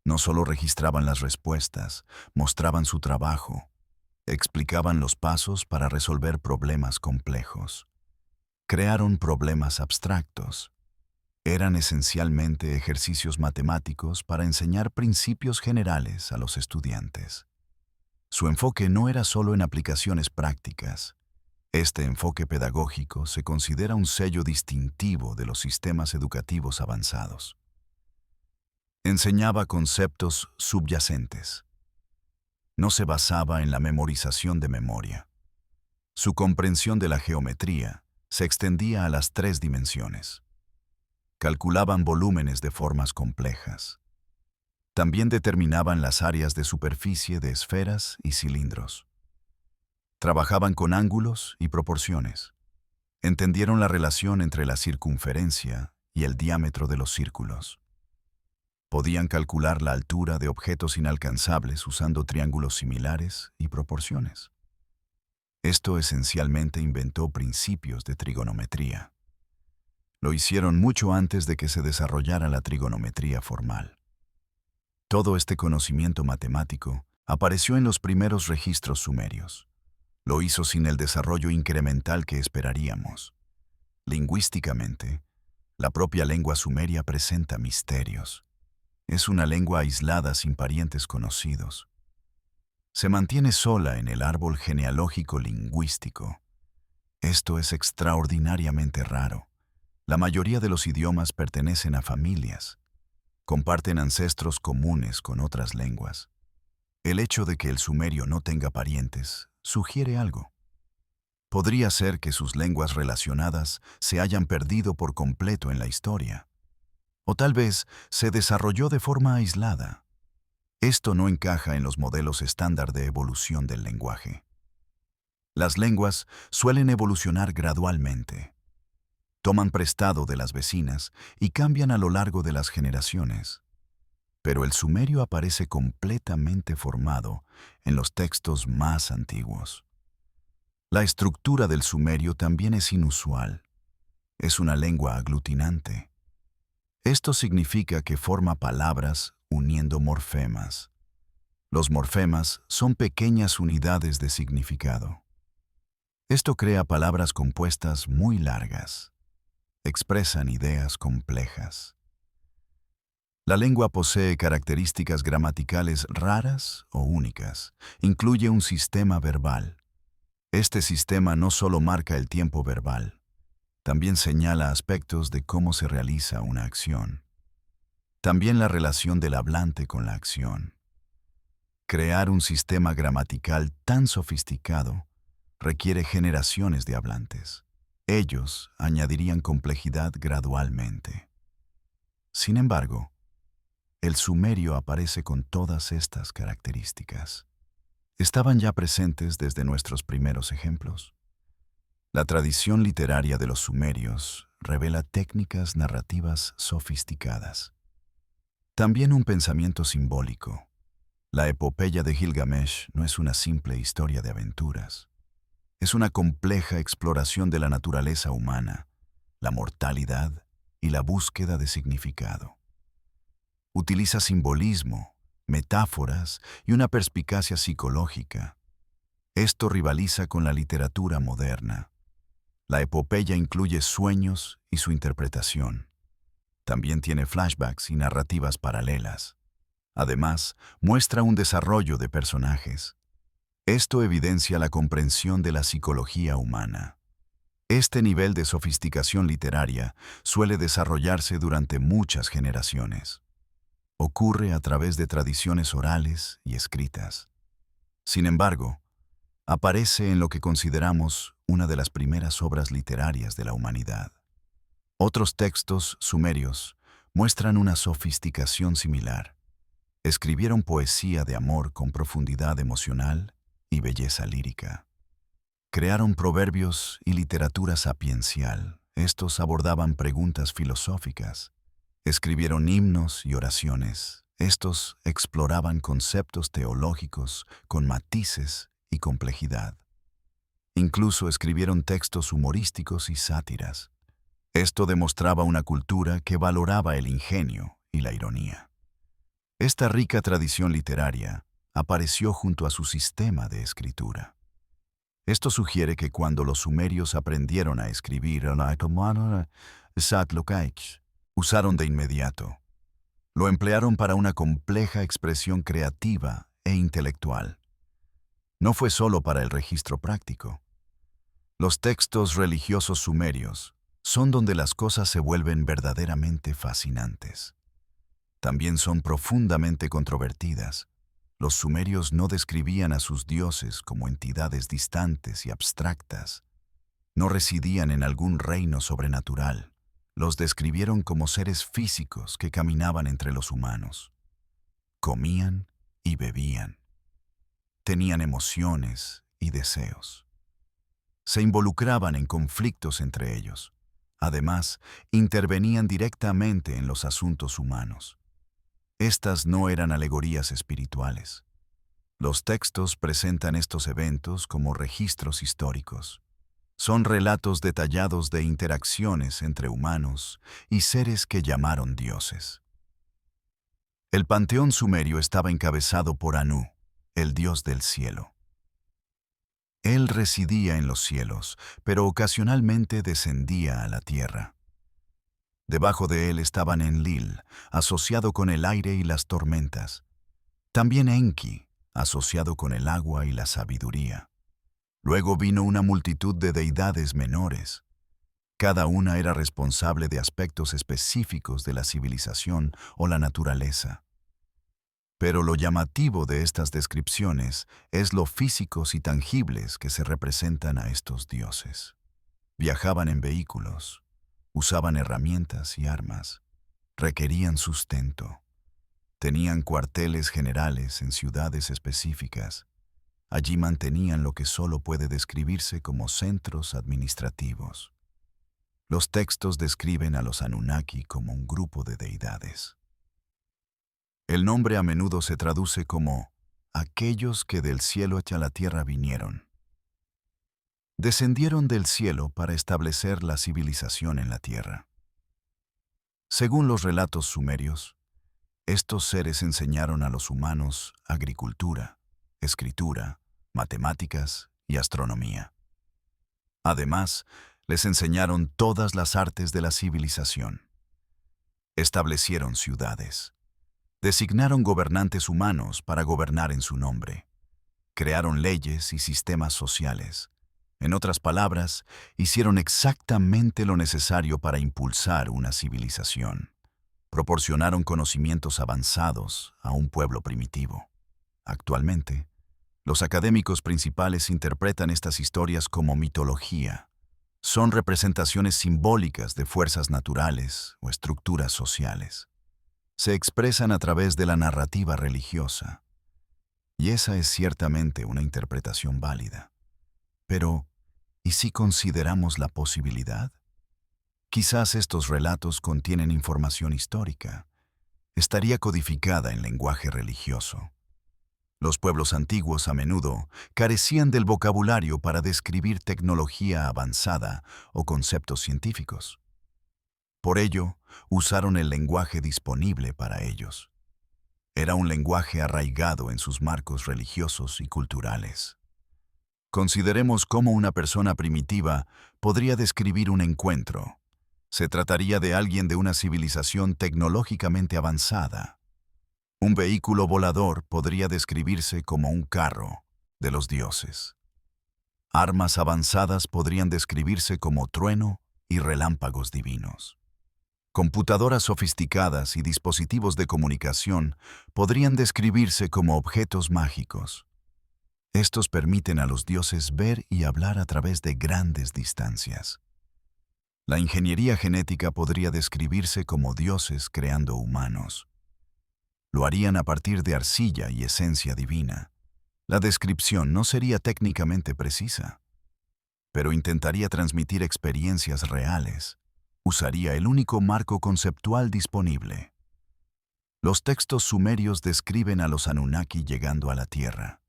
No solo registraban las respuestas, mostraban su trabajo, explicaban los pasos para resolver problemas complejos. Crearon problemas abstractos. Eran esencialmente ejercicios matemáticos para enseñar principios generales a los estudiantes. Su enfoque no era solo en aplicaciones prácticas. Este enfoque pedagógico se considera un sello distintivo de los sistemas educativos avanzados. Enseñaba conceptos subyacentes. No se basaba en la memorización de memoria. Su comprensión de la geometría se extendía a las 3 dimensiones. Calculaban volúmenes de formas complejas. También determinaban las áreas de superficie de esferas y cilindros. Trabajaban con ángulos y proporciones. Entendieron la relación entre la circunferencia y el diámetro de los círculos. Podían calcular la altura de objetos inalcanzables usando triángulos similares y proporciones. Esto esencialmente inventó principios de trigonometría. Lo hicieron mucho antes de que se desarrollara la trigonometría formal. Todo este conocimiento matemático apareció en los primeros registros sumerios. Lo hizo sin el desarrollo incremental que esperaríamos. Lingüísticamente, la propia lengua sumeria presenta misterios. Es una lengua aislada sin parientes conocidos. Se mantiene sola en el árbol genealógico lingüístico. Esto es extraordinariamente raro. La mayoría de los idiomas pertenecen a familias. Comparten ancestros comunes con otras lenguas. El hecho de que el sumerio no tenga parientes sugiere algo. Podría ser que sus lenguas relacionadas se hayan perdido por completo en la historia. O tal vez se desarrolló de forma aislada. Esto no encaja en los modelos estándar de evolución del lenguaje. Las lenguas suelen evolucionar gradualmente. Toman prestado de las vecinas y cambian a lo largo de las generaciones. Pero el sumerio aparece completamente formado en los textos más antiguos. La estructura del sumerio también es inusual. Es una lengua aglutinante. Esto significa que forma palabras uniendo morfemas. Los morfemas son pequeñas unidades de significado. Esto crea palabras compuestas muy largas. Expresan ideas complejas. La lengua posee características gramaticales raras o únicas. Incluye un sistema verbal. Este sistema no solo marca el tiempo verbal, también señala aspectos de cómo se realiza una acción. También la relación del hablante con la acción. Crear un sistema gramatical tan sofisticado requiere generaciones de hablantes. Ellos añadirían complejidad gradualmente. Sin embargo, el sumerio aparece con todas estas características. Estaban ya presentes desde nuestros primeros ejemplos. La tradición literaria de los sumerios revela técnicas narrativas sofisticadas. También un pensamiento simbólico. La epopeya de Gilgamesh no es una simple historia de aventuras. Es una compleja exploración de la naturaleza humana, la mortalidad y la búsqueda de significado. Utiliza simbolismo, metáforas y una perspicacia psicológica. Esto rivaliza con la literatura moderna. La epopeya incluye sueños y su interpretación. También tiene flashbacks y narrativas paralelas. Además, muestra un desarrollo de personajes. Esto evidencia la comprensión de la psicología humana. Este nivel de sofisticación literaria suele desarrollarse durante muchas generaciones. Ocurre a través de tradiciones orales y escritas. Sin embargo, aparece en lo que consideramos una de las primeras obras literarias de la humanidad. Otros textos sumerios muestran una sofisticación similar. Escribieron poesía de amor con profundidad emocional y belleza lírica. Crearon proverbios y literatura sapiencial. Estos abordaban preguntas filosóficas. Escribieron himnos y oraciones. Estos exploraban conceptos teológicos con matices y complejidad. Incluso escribieron textos humorísticos y sátiras. Esto demostraba una cultura que valoraba el ingenio y la ironía. Esta rica tradición literaria apareció junto a su sistema de escritura. Esto sugiere que cuando los sumerios aprendieron a escribir, usaron de inmediato. Lo emplearon para una compleja expresión creativa e intelectual. No fue solo para el registro práctico. Los textos religiosos sumerios son donde las cosas se vuelven verdaderamente fascinantes. También son profundamente controvertidas. Los sumerios no describían a sus dioses como entidades distantes y abstractas. No residían en algún reino sobrenatural. Los describieron como seres físicos que caminaban entre los humanos. Comían y bebían. Tenían emociones y deseos. Se involucraban en conflictos entre ellos. Además, intervenían directamente en los asuntos humanos. Estas no eran alegorías espirituales. Los textos presentan estos eventos como registros históricos. Son relatos detallados de interacciones entre humanos y seres que llamaron dioses. El panteón sumerio estaba encabezado por Anu, el dios del cielo. Él residía en los cielos, pero ocasionalmente descendía a la tierra. Debajo de él estaban Enlil, asociado con el aire y las tormentas. También Enki, asociado con el agua y la sabiduría. Luego vino una multitud de deidades menores. Cada una era responsable de aspectos específicos de la civilización o la naturaleza. Pero lo llamativo de estas descripciones es lo físicos y tangibles que se representan a estos dioses. Viajaban en vehículos, usaban herramientas y armas, requerían sustento, tenían cuarteles generales en ciudades específicas. Allí mantenían lo que solo puede describirse como centros administrativos. Los textos describen a los Anunnaki como un grupo de deidades. El nombre a menudo se traduce como aquellos que del cielo hacia la tierra vinieron. Descendieron del cielo para establecer la civilización en la tierra. Según los relatos sumerios, estos seres enseñaron a los humanos agricultura, escritura, matemáticas y astronomía. Además, les enseñaron todas las artes de la civilización. Establecieron ciudades. Designaron gobernantes humanos para gobernar en su nombre. Crearon leyes y sistemas sociales. En otras palabras, hicieron exactamente lo necesario para impulsar una civilización. Proporcionaron conocimientos avanzados a un pueblo primitivo. Actualmente, los académicos principales interpretan estas historias como mitología. Son representaciones simbólicas de fuerzas naturales o estructuras sociales. Se expresan a través de la narrativa religiosa. Y esa es ciertamente una interpretación válida. Pero, ¿y si consideramos la posibilidad? Quizás estos relatos contienen información histórica. Estaría codificada en lenguaje religioso. Los pueblos antiguos a menudo carecían del vocabulario para describir tecnología avanzada o conceptos científicos. Por ello, usaron el lenguaje disponible para ellos. Era un lenguaje arraigado en sus marcos religiosos y culturales. Consideremos cómo una persona primitiva podría describir un encuentro. Se trataría de alguien de una civilización tecnológicamente avanzada. Un vehículo volador podría describirse como un carro de los dioses. Armas avanzadas podrían describirse como trueno y relámpagos divinos. Computadoras sofisticadas y dispositivos de comunicación podrían describirse como objetos mágicos. Estos permiten a los dioses ver y hablar a través de grandes distancias. La ingeniería genética podría describirse como dioses creando humanos. Lo harían a partir de arcilla y esencia divina. La descripción no sería técnicamente precisa, pero intentaría transmitir experiencias reales. Usaría el único marco conceptual disponible. Los textos sumerios describen a los Anunnaki llegando a la Tierra.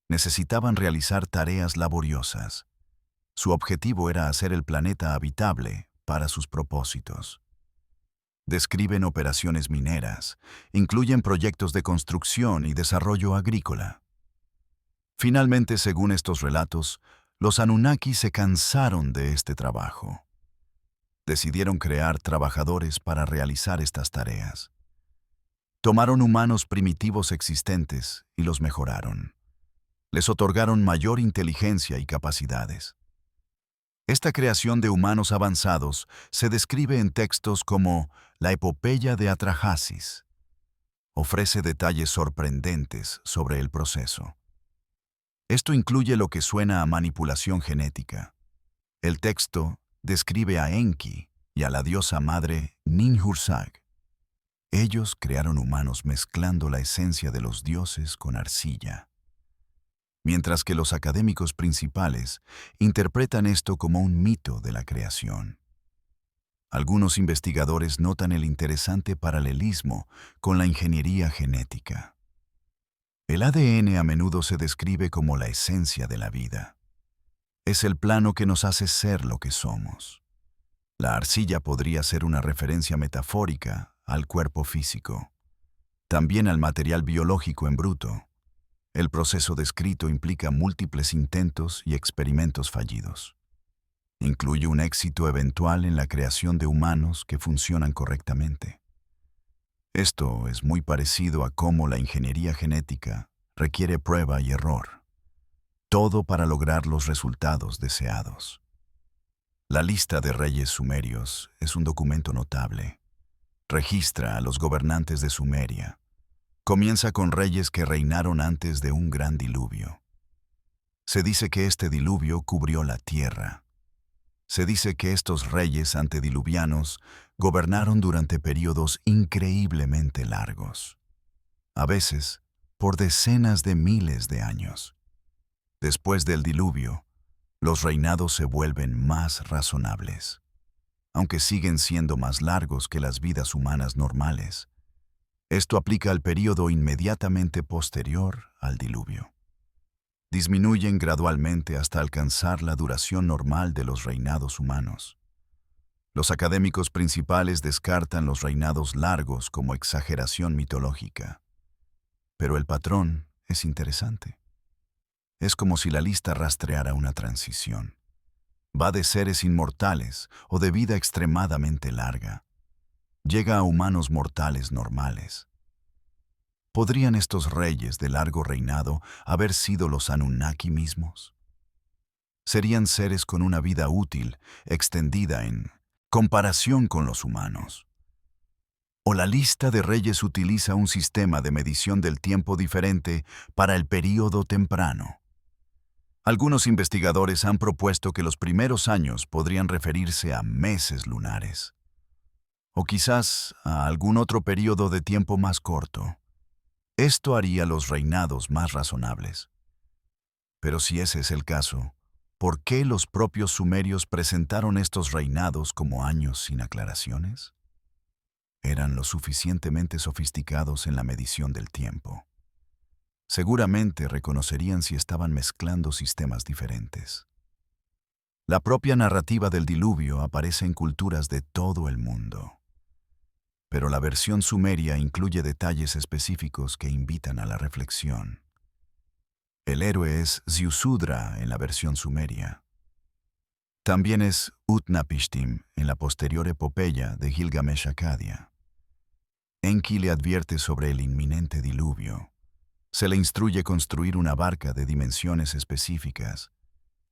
Necesitaban realizar tareas laboriosas. Su objetivo era hacer el planeta habitable para sus propósitos. Describen operaciones mineras, incluyen proyectos de construcción y desarrollo agrícola. Finalmente, según estos relatos, los Anunnaki se cansaron de este trabajo. Decidieron crear trabajadores para realizar estas tareas. Tomaron humanos primitivos existentes y los mejoraron. Les otorgaron mayor inteligencia y capacidades. Esta creación de humanos avanzados se describe en textos como la Epopeya de Atrahasis. Ofrece detalles sorprendentes sobre el proceso. Esto incluye lo que suena a manipulación genética. El texto describe a Enki y a la diosa madre Ninhursag. Ellos crearon humanos mezclando la esencia de los dioses con arcilla. Mientras que los académicos principales interpretan esto como un mito de la creación. Algunos investigadores notan el interesante paralelismo con la ingeniería genética. El ADN a menudo se describe como la esencia de la vida. Es el plano que nos hace ser lo que somos. La arcilla podría ser una referencia metafórica al cuerpo físico, también al material biológico en bruto. El proceso descrito implica múltiples intentos y experimentos fallidos. Incluye un éxito eventual en la creación de humanos que funcionan correctamente. Esto es muy parecido a cómo la ingeniería genética requiere prueba y error, todo para lograr los resultados deseados. La lista de reyes sumerios es un documento notable. Registra a los gobernantes de Sumeria. Comienza con reyes que reinaron antes de un gran diluvio. Se dice que este diluvio cubrió la tierra. Se dice que estos reyes antediluvianos gobernaron durante periodos increíblemente largos, a veces por decenas de miles de años. Después del diluvio, los reinados se vuelven más razonables, aunque siguen siendo más largos que las vidas humanas normales. Esto aplica al período inmediatamente posterior al diluvio. Disminuyen gradualmente hasta alcanzar la duración normal de los reinados humanos. Los académicos principales descartan los reinados largos como exageración mitológica. Pero el patrón es interesante. Es como si la lista rastreara una transición. Va de seres inmortales o de vida extremadamente larga. Llega a humanos mortales normales. ¿Podrían estos reyes de largo reinado haber sido los Anunnaki mismos? Serían seres con una vida útil, extendida en comparación con los humanos. O la lista de reyes utiliza un sistema de medición del tiempo diferente para el período temprano. Algunos investigadores han propuesto que los primeros años podrían referirse a meses lunares, o quizás a algún otro período de tiempo más corto. Esto haría los reinados más razonables. Pero si ese es el caso, ¿por qué los propios sumerios presentaron estos reinados como años sin aclaraciones? Eran lo suficientemente sofisticados en la medición del tiempo. Seguramente reconocerían si estaban mezclando sistemas diferentes. La propia narrativa del diluvio aparece en culturas de todo el mundo. Pero la versión sumeria incluye detalles específicos que invitan a la reflexión. El héroe es Ziusudra en la versión sumeria. También es Utnapishtim en la posterior epopeya de Gilgamesh Acadia. Enki le advierte sobre el inminente diluvio. Se le instruye construir una barca de dimensiones específicas.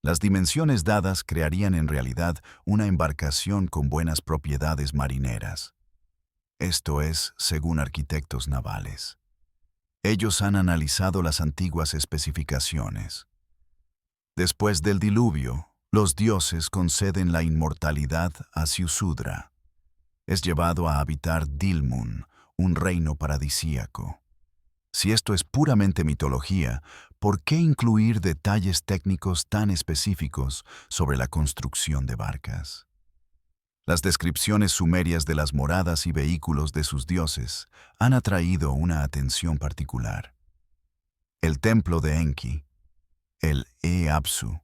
Las dimensiones dadas crearían en realidad una embarcación con buenas propiedades marineras. Esto es, según arquitectos navales. Ellos han analizado las antiguas especificaciones. Después del diluvio, los dioses conceden la inmortalidad a Ziusudra. Es llevado a habitar Dilmun, un reino paradisíaco. Si esto es puramente mitología, ¿por qué incluir detalles técnicos tan específicos sobre la construcción de barcas? Las descripciones sumerias de las moradas y vehículos de sus dioses han atraído una atención particular. El templo de Enki, el Apsu,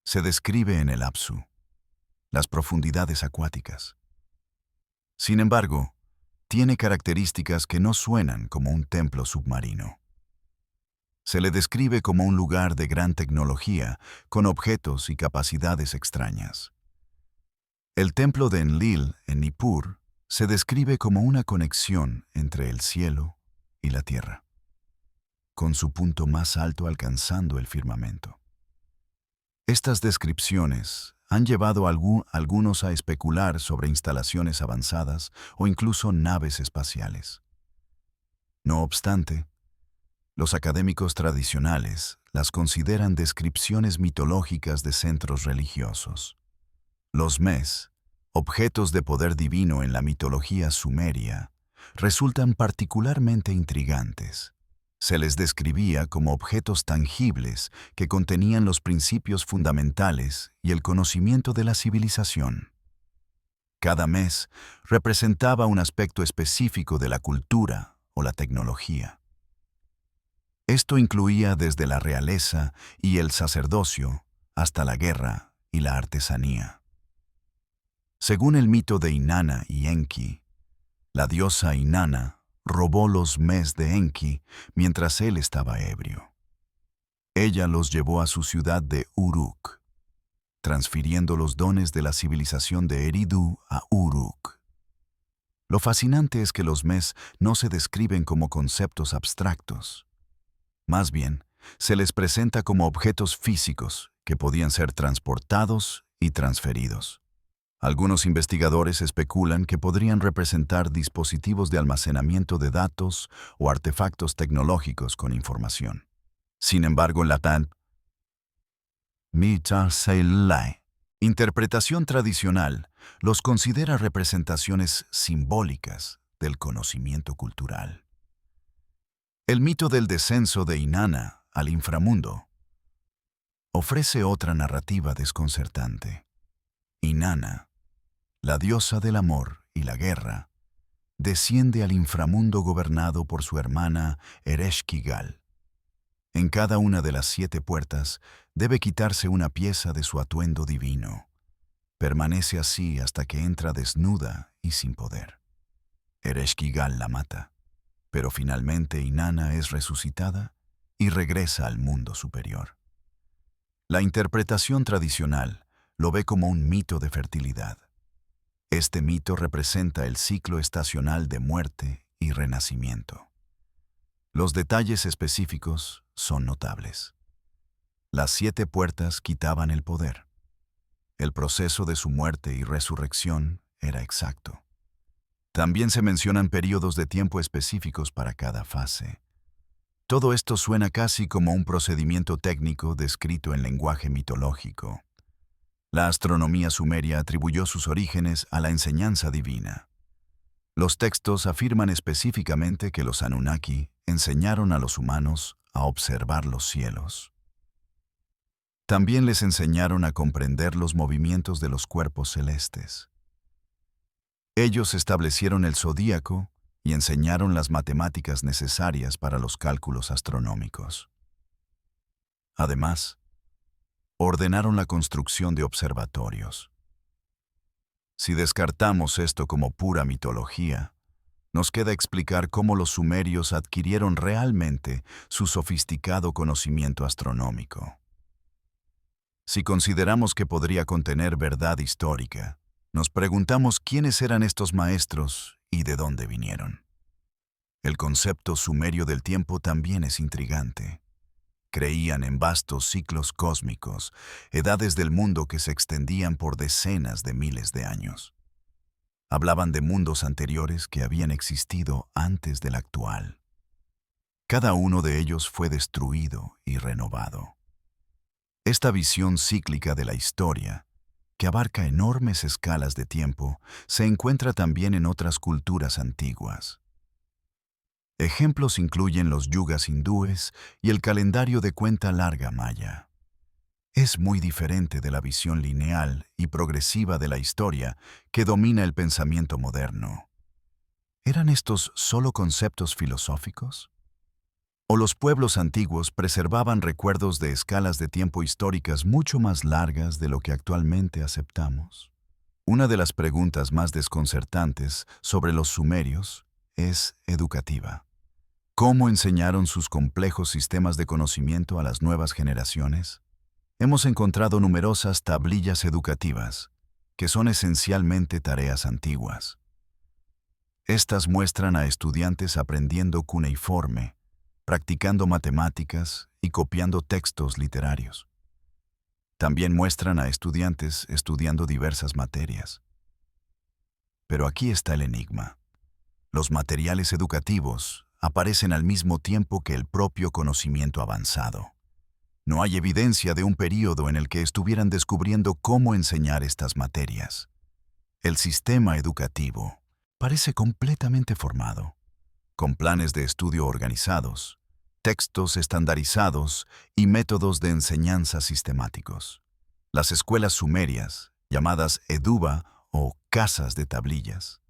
se describe en el Apsu, las profundidades acuáticas. Sin embargo, tiene características que no suenan como un templo submarino. Se le describe como un lugar de gran tecnología, con objetos y capacidades extrañas. El templo de Enlil, en Nippur, se describe como una conexión entre el cielo y la tierra, con su punto más alto alcanzando el firmamento. Estas descripciones han llevado a algunos a especular sobre instalaciones avanzadas o incluso naves espaciales. No obstante, los académicos tradicionales las consideran descripciones mitológicas de centros religiosos. Los Mes, objetos de poder divino en la mitología sumeria, resultan particularmente intrigantes. Se les describía como objetos tangibles que contenían los principios fundamentales y el conocimiento de la civilización. Cada mes representaba un aspecto específico de la cultura o la tecnología. Esto incluía desde la realeza y el sacerdocio hasta la guerra y la artesanía. Según el mito de Inanna y Enki, la diosa Inanna robó los mes de Enki mientras él estaba ebrio. Ella los llevó a su ciudad de Uruk, transfiriendo los dones de la civilización de Eridu a Uruk. Lo fascinante es que los mes no se describen como conceptos abstractos. Más bien, se les presenta como objetos físicos que podían ser transportados y transferidos. Algunos investigadores especulan que podrían representar dispositivos de almacenamiento de datos o artefactos tecnológicos con información. Sin embargo, la interpretación tradicional los considera representaciones simbólicas del conocimiento cultural. El mito del descenso de Inanna al inframundo ofrece otra narrativa desconcertante. Inanna, la diosa del amor y la guerra, desciende al inframundo gobernado por su hermana Ereshkigal. En cada una de las 7 puertas debe quitarse una pieza de su atuendo divino. Permanece así hasta que entra desnuda y sin poder. Ereshkigal la mata, pero finalmente Inanna es resucitada y regresa al mundo superior. La interpretación tradicional lo ve como un mito de fertilidad. Este mito representa el ciclo estacional de muerte y renacimiento. Los detalles específicos son notables. Las 7 puertas quitaban el poder. El proceso de su muerte y resurrección era exacto. También se mencionan periodos de tiempo específicos para cada fase. Todo esto suena casi como un procedimiento técnico descrito en lenguaje mitológico. La astronomía sumeria atribuyó sus orígenes a la enseñanza divina. Los textos afirman específicamente que los Anunnaki enseñaron a los humanos a observar los cielos. También les enseñaron a comprender los movimientos de los cuerpos celestes. Ellos establecieron el zodíaco y enseñaron las matemáticas necesarias para los cálculos astronómicos. Además, ordenaron la construcción de observatorios. Si descartamos esto como pura mitología, nos queda explicar cómo los sumerios adquirieron realmente su sofisticado conocimiento astronómico. Si consideramos que podría contener verdad histórica, nos preguntamos quiénes eran estos maestros y de dónde vinieron. El concepto sumerio del tiempo también es intrigante. Creían en vastos ciclos cósmicos, edades del mundo que se extendían por decenas de miles de años. Hablaban de mundos anteriores que habían existido antes del actual. Cada uno de ellos fue destruido y renovado. Esta visión cíclica de la historia, que abarca enormes escalas de tiempo, se encuentra también en otras culturas antiguas. Ejemplos incluyen los yugas hindúes y el calendario de cuenta larga maya. Es muy diferente de la visión lineal y progresiva de la historia que domina el pensamiento moderno. ¿Eran estos solo conceptos filosóficos? ¿O los pueblos antiguos preservaban recuerdos de escalas de tiempo históricas mucho más largas de lo que actualmente aceptamos? Una de las preguntas más desconcertantes sobre los sumerios es educativa. ¿Cómo enseñaron sus complejos sistemas de conocimiento a las nuevas generaciones? Hemos encontrado numerosas tablillas educativas, que son esencialmente tareas antiguas. Estas muestran a estudiantes aprendiendo cuneiforme, practicando matemáticas y copiando textos literarios. También muestran a estudiantes estudiando diversas materias. Pero aquí está el enigma. Los materiales educativos aparecen al mismo tiempo que el propio conocimiento avanzado. No hay evidencia de un período en el que estuvieran descubriendo cómo enseñar estas materias. El sistema educativo parece completamente formado, con planes de estudio organizados, textos estandarizados y métodos de enseñanza sistemáticos. Las escuelas sumerias, llamadas eduba o casas de tablillas,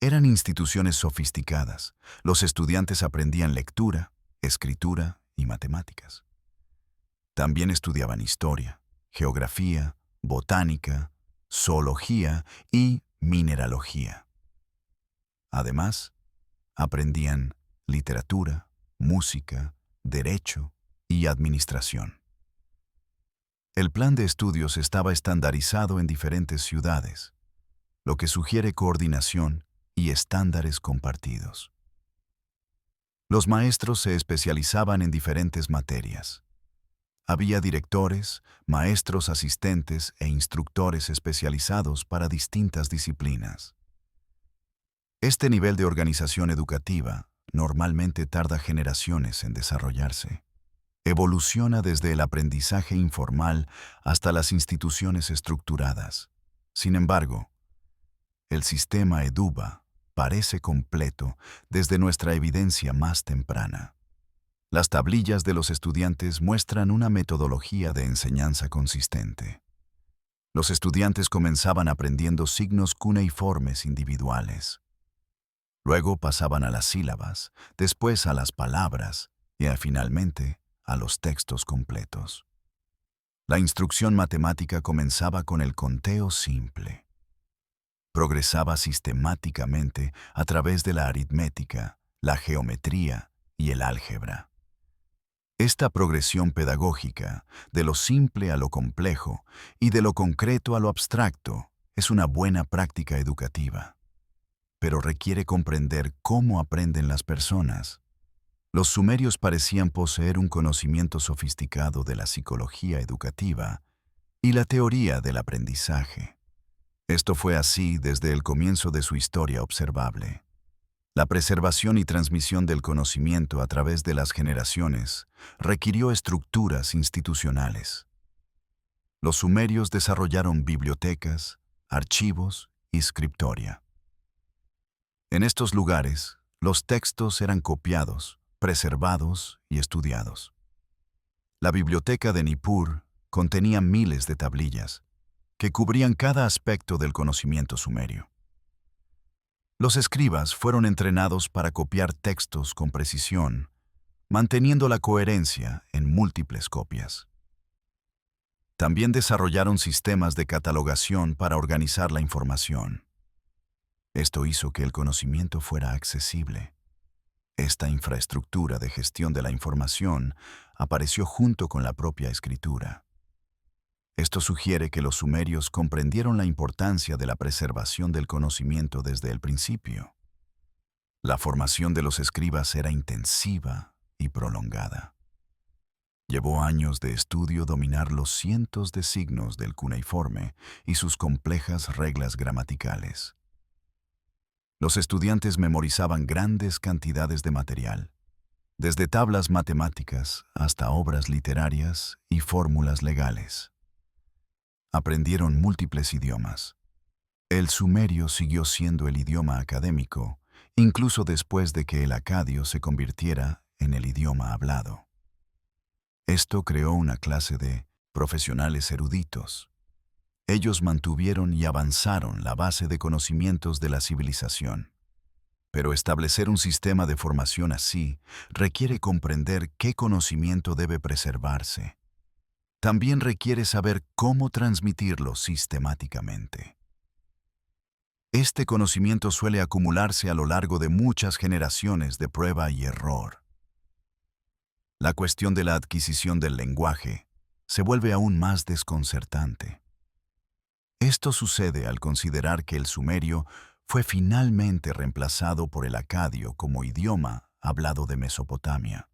eran instituciones sofisticadas. Los estudiantes aprendían lectura, escritura y matemáticas. También estudiaban historia, geografía, botánica, zoología y mineralogía. Además, aprendían literatura, música, derecho y administración. El plan de estudios estaba estandarizado en diferentes ciudades, lo que sugiere coordinación y estándares compartidos. Los maestros se especializaban en diferentes materias. Había directores, maestros asistentes e instructores especializados para distintas disciplinas. Este nivel de organización educativa normalmente tarda generaciones en desarrollarse. Evoluciona desde el aprendizaje informal hasta las instituciones estructuradas. Sin embargo, el sistema eduba parece completo desde nuestra evidencia más temprana. Las tablillas de los estudiantes muestran una metodología de enseñanza consistente. Los estudiantes comenzaban aprendiendo signos cuneiformes individuales. Luego pasaban a las sílabas, después a las palabras y finalmente a los textos completos. La instrucción matemática comenzaba con el conteo simple. Progresaba sistemáticamente a través de la aritmética, la geometría y el álgebra. Esta progresión pedagógica, de lo simple a lo complejo y de lo concreto a lo abstracto, es una buena práctica educativa. Pero requiere comprender cómo aprenden las personas. Los sumerios parecían poseer un conocimiento sofisticado de la psicología educativa y la teoría del aprendizaje. Esto fue así desde el comienzo de su historia observable. La preservación y transmisión del conocimiento a través de las generaciones requirió estructuras institucionales. Los sumerios desarrollaron bibliotecas, archivos y scriptoria. En estos lugares, los textos eran copiados, preservados y estudiados. La biblioteca de Nippur contenía miles de tablillas que cubrían cada aspecto del conocimiento sumerio. Los escribas fueron entrenados para copiar textos con precisión, manteniendo la coherencia en múltiples copias. También desarrollaron sistemas de catalogación para organizar la información. Esto hizo que el conocimiento fuera accesible. Esta infraestructura de gestión de la información apareció junto con la propia escritura. Esto sugiere que los sumerios comprendieron la importancia de la preservación del conocimiento desde el principio. La formación de los escribas era intensiva y prolongada. Llevó años de estudio dominar los cientos de signos del cuneiforme y sus complejas reglas gramaticales. Los estudiantes memorizaban grandes cantidades de material, desde tablas matemáticas hasta obras literarias y fórmulas legales. Aprendieron múltiples idiomas. El sumerio siguió siendo el idioma académico, incluso después de que el acadio se convirtiera en el idioma hablado. Esto creó una clase de profesionales eruditos. Ellos mantuvieron y avanzaron la base de conocimientos de la civilización. Pero establecer un sistema de formación así requiere comprender qué conocimiento debe preservarse. También requiere saber cómo transmitirlo sistemáticamente. Este conocimiento suele acumularse a lo largo de muchas generaciones de prueba y error. La cuestión de la adquisición del lenguaje se vuelve aún más desconcertante. Esto sucede al considerar que el sumerio fue finalmente reemplazado por el acadio como idioma hablado de Mesopotamia.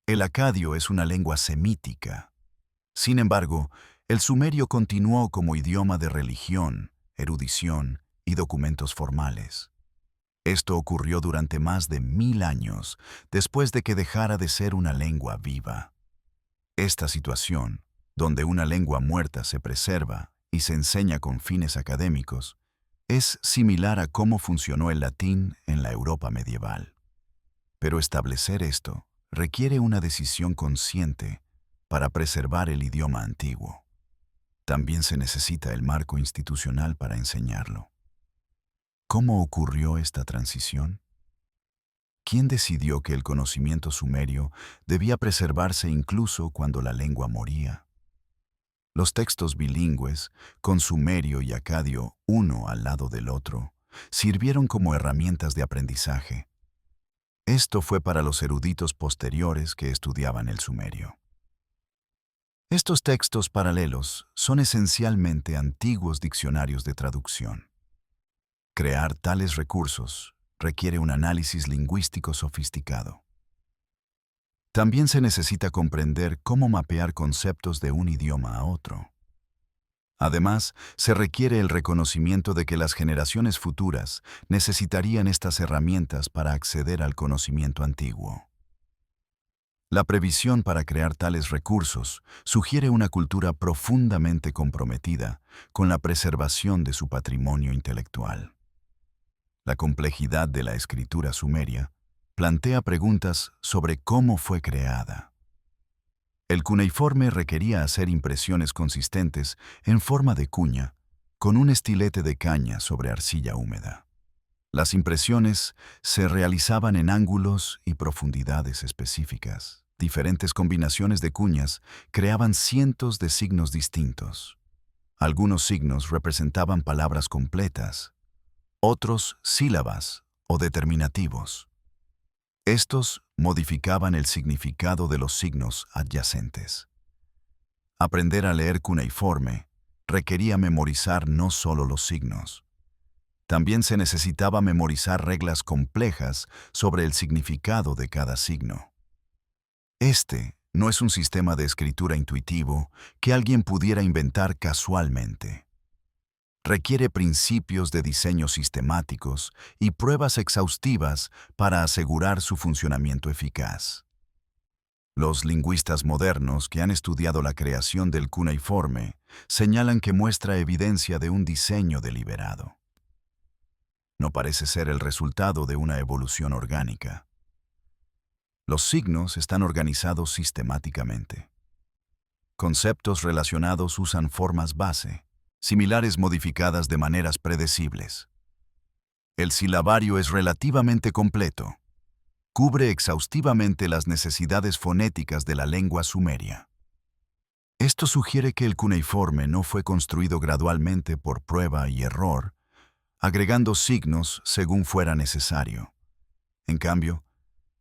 El acadio es una lengua semítica. Sin embargo, el sumerio continuó como idioma de religión, erudición y documentos formales. Esto ocurrió durante más de 1000 años después de que dejara de ser una lengua viva. Esta situación, donde una lengua muerta se preserva y se enseña con fines académicos, es similar a cómo funcionó el latín en la Europa medieval. Pero establecer esto requiere una decisión consciente para preservar el idioma antiguo. También se necesita el marco institucional para enseñarlo. ¿Cómo ocurrió esta transición? ¿Quién decidió que el conocimiento sumerio debía preservarse incluso cuando la lengua moría? Los textos bilingües, con sumerio y acadio uno al lado del otro, sirvieron como herramientas de aprendizaje. Esto fue para los eruditos posteriores que estudiaban el sumerio. Estos textos paralelos son esencialmente antiguos diccionarios de traducción. Crear tales recursos requiere un análisis lingüístico sofisticado. También se necesita comprender cómo mapear conceptos de un idioma a otro. Además, se requiere el reconocimiento de que las generaciones futuras necesitarían estas herramientas para acceder al conocimiento antiguo. La previsión para crear tales recursos sugiere una cultura profundamente comprometida con la preservación de su patrimonio intelectual. La complejidad de la escritura sumeria plantea preguntas sobre cómo fue creada. El cuneiforme requería hacer impresiones consistentes en forma de cuña, con un estilete de caña sobre arcilla húmeda. Las impresiones se realizaban en ángulos y profundidades específicas. Diferentes combinaciones de cuñas creaban cientos de signos distintos. Algunos signos representaban palabras completas, otros sílabas o determinativos. Estos modificaban el significado de los signos adyacentes. Aprender a leer cuneiforme requería memorizar no solo los signos. También se necesitaba memorizar reglas complejas sobre el significado de cada signo. Este no es un sistema de escritura intuitivo que alguien pudiera inventar casualmente. Requiere principios de diseño sistemáticos y pruebas exhaustivas para asegurar su funcionamiento eficaz. Los lingüistas modernos que han estudiado la creación del cuneiforme señalan que muestra evidencia de un diseño deliberado. No parece ser el resultado de una evolución orgánica. Los signos están organizados sistemáticamente. Conceptos relacionados usan formas base, similares modificadas de maneras predecibles. El silabario es relativamente completo. Cubre exhaustivamente las necesidades fonéticas de la lengua sumeria. Esto sugiere que el cuneiforme no fue construido gradualmente por prueba y error, agregando signos según fuera necesario. En cambio,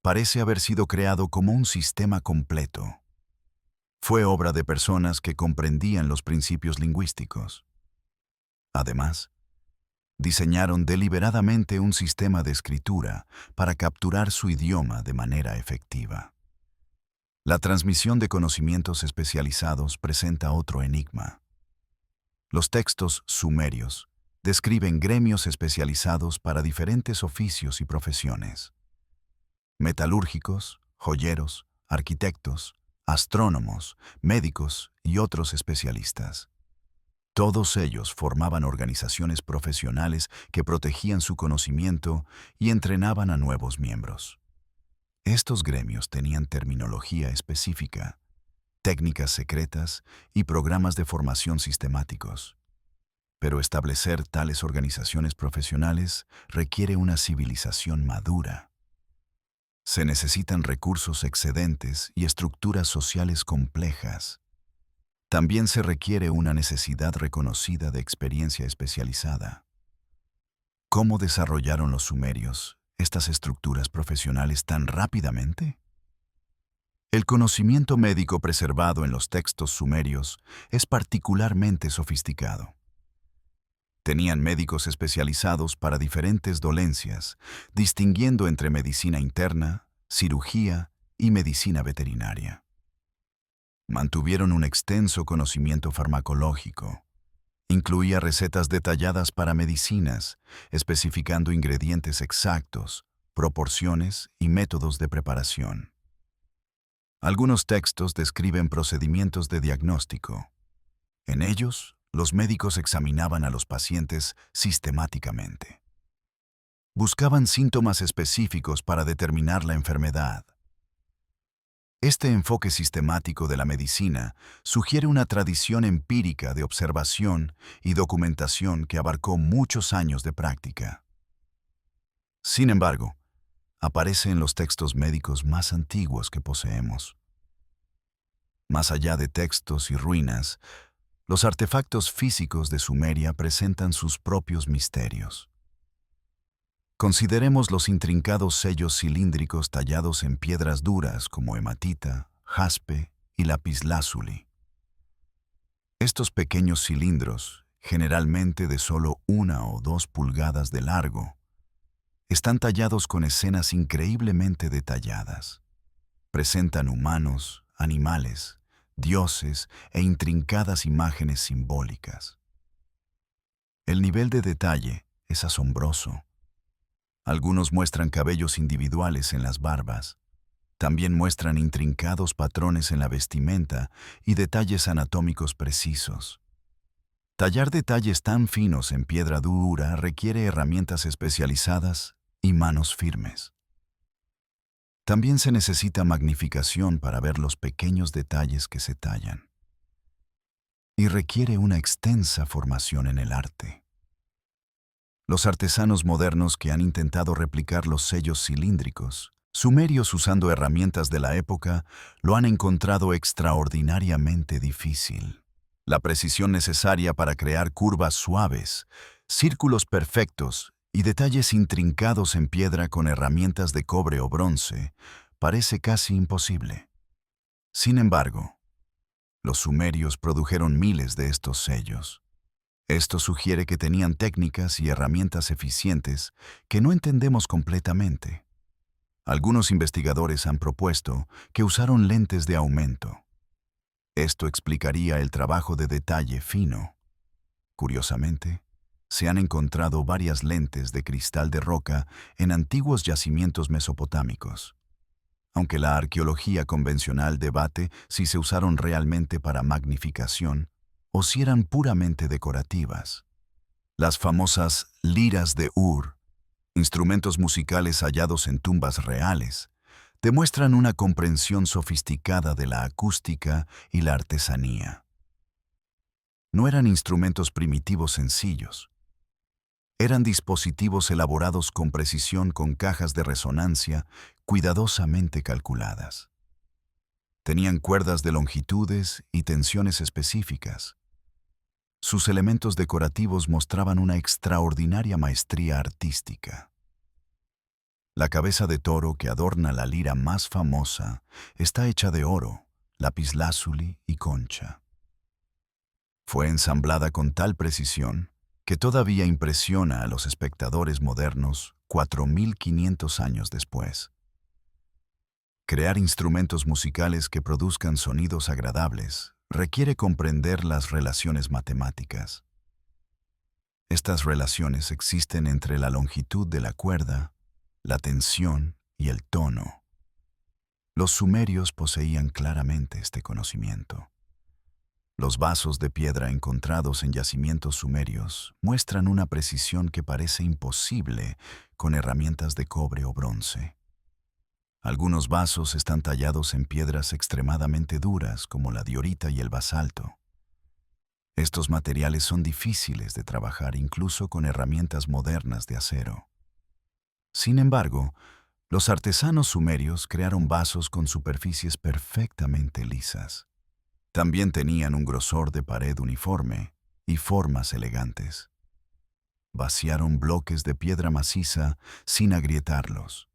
parece haber sido creado como un sistema completo. Fue obra de personas que comprendían los principios lingüísticos. Además, diseñaron deliberadamente un sistema de escritura para capturar su idioma de manera efectiva. La transmisión de conocimientos especializados presenta otro enigma. Los textos sumerios describen gremios especializados para diferentes oficios y profesiones. Metalúrgicos, joyeros, arquitectos, astrónomos, médicos y otros especialistas. Todos ellos formaban organizaciones profesionales que protegían su conocimiento y entrenaban a nuevos miembros. Estos gremios tenían terminología específica, técnicas secretas y programas de formación sistemáticos. Pero establecer tales organizaciones profesionales requiere una civilización madura. Se necesitan recursos excedentes y estructuras sociales complejas. También se requiere una necesidad reconocida de experiencia especializada. ¿Cómo desarrollaron los sumerios estas estructuras profesionales tan rápidamente? El conocimiento médico preservado en los textos sumerios es particularmente sofisticado. Tenían médicos especializados para diferentes dolencias, distinguiendo entre medicina interna, cirugía y medicina veterinaria. Mantuvieron un extenso conocimiento farmacológico. Incluía recetas detalladas para medicinas, especificando ingredientes exactos, proporciones y métodos de preparación. Algunos textos describen procedimientos de diagnóstico. En ellos, los médicos examinaban a los pacientes sistemáticamente. Buscaban síntomas específicos para determinar la enfermedad. Este enfoque sistemático de la medicina sugiere una tradición empírica de observación y documentación que abarcó muchos años de práctica. Sin embargo, aparece en los textos médicos más antiguos que poseemos. Más allá de textos y ruinas, los artefactos físicos de Sumeria presentan sus propios misterios. Consideremos los intrincados sellos cilíndricos tallados en piedras duras como hematita, jaspe y lapislázuli. Estos pequeños cilindros, generalmente de solo 1 o 2 pulgadas de largo, están tallados con escenas increíblemente detalladas. Presentan humanos, animales, dioses e intrincadas imágenes simbólicas. El nivel de detalle es asombroso. Algunos muestran cabellos individuales en las barbas. También muestran intrincados patrones en la vestimenta y detalles anatómicos precisos. Tallar detalles tan finos en piedra dura requiere herramientas especializadas y manos firmes. También se necesita magnificación para ver los pequeños detalles que se tallan. Y requiere una extensa formación en el arte. Los artesanos modernos que han intentado replicar los sellos cilíndricos, sumerios usando herramientas de la época, lo han encontrado extraordinariamente difícil. La precisión necesaria para crear curvas suaves, círculos perfectos y detalles intrincados en piedra con herramientas de cobre o bronce parece casi imposible. Sin embargo, los sumerios produjeron miles de estos sellos. Esto sugiere que tenían técnicas y herramientas eficientes que no entendemos completamente. Algunos investigadores han propuesto que usaron lentes de aumento. Esto explicaría el trabajo de detalle fino. Curiosamente, se han encontrado varias lentes de cristal de roca en antiguos yacimientos mesopotámicos, aunque la arqueología convencional debate si se usaron realmente para magnificación o si eran puramente decorativas. Las famosas liras de Ur, instrumentos musicales hallados en tumbas reales, demuestran una comprensión sofisticada de la acústica y la artesanía. No eran instrumentos primitivos sencillos. Eran dispositivos elaborados con precisión con cajas de resonancia cuidadosamente calculadas. Tenían cuerdas de longitudes y tensiones específicas. Sus elementos decorativos mostraban una extraordinaria maestría artística. La cabeza de toro que adorna la lira más famosa está hecha de oro, lapislázuli y concha. Fue ensamblada con tal precisión que todavía impresiona a los espectadores modernos 4500 años después. Crear instrumentos musicales que produzcan sonidos agradables requiere comprender las relaciones matemáticas. Estas relaciones existen entre la longitud de la cuerda, la tensión y el tono. Los sumerios poseían claramente este conocimiento. Los vasos de piedra encontrados en yacimientos sumerios muestran una precisión que parece imposible con herramientas de cobre o bronce. Algunos vasos están tallados en piedras extremadamente duras como la diorita y el basalto. Estos materiales son difíciles de trabajar incluso con herramientas modernas de acero. Sin embargo, los artesanos sumerios crearon vasos con superficies perfectamente lisas. También tenían un grosor de pared uniforme y formas elegantes. Vaciaron bloques de piedra maciza sin agrietarlos.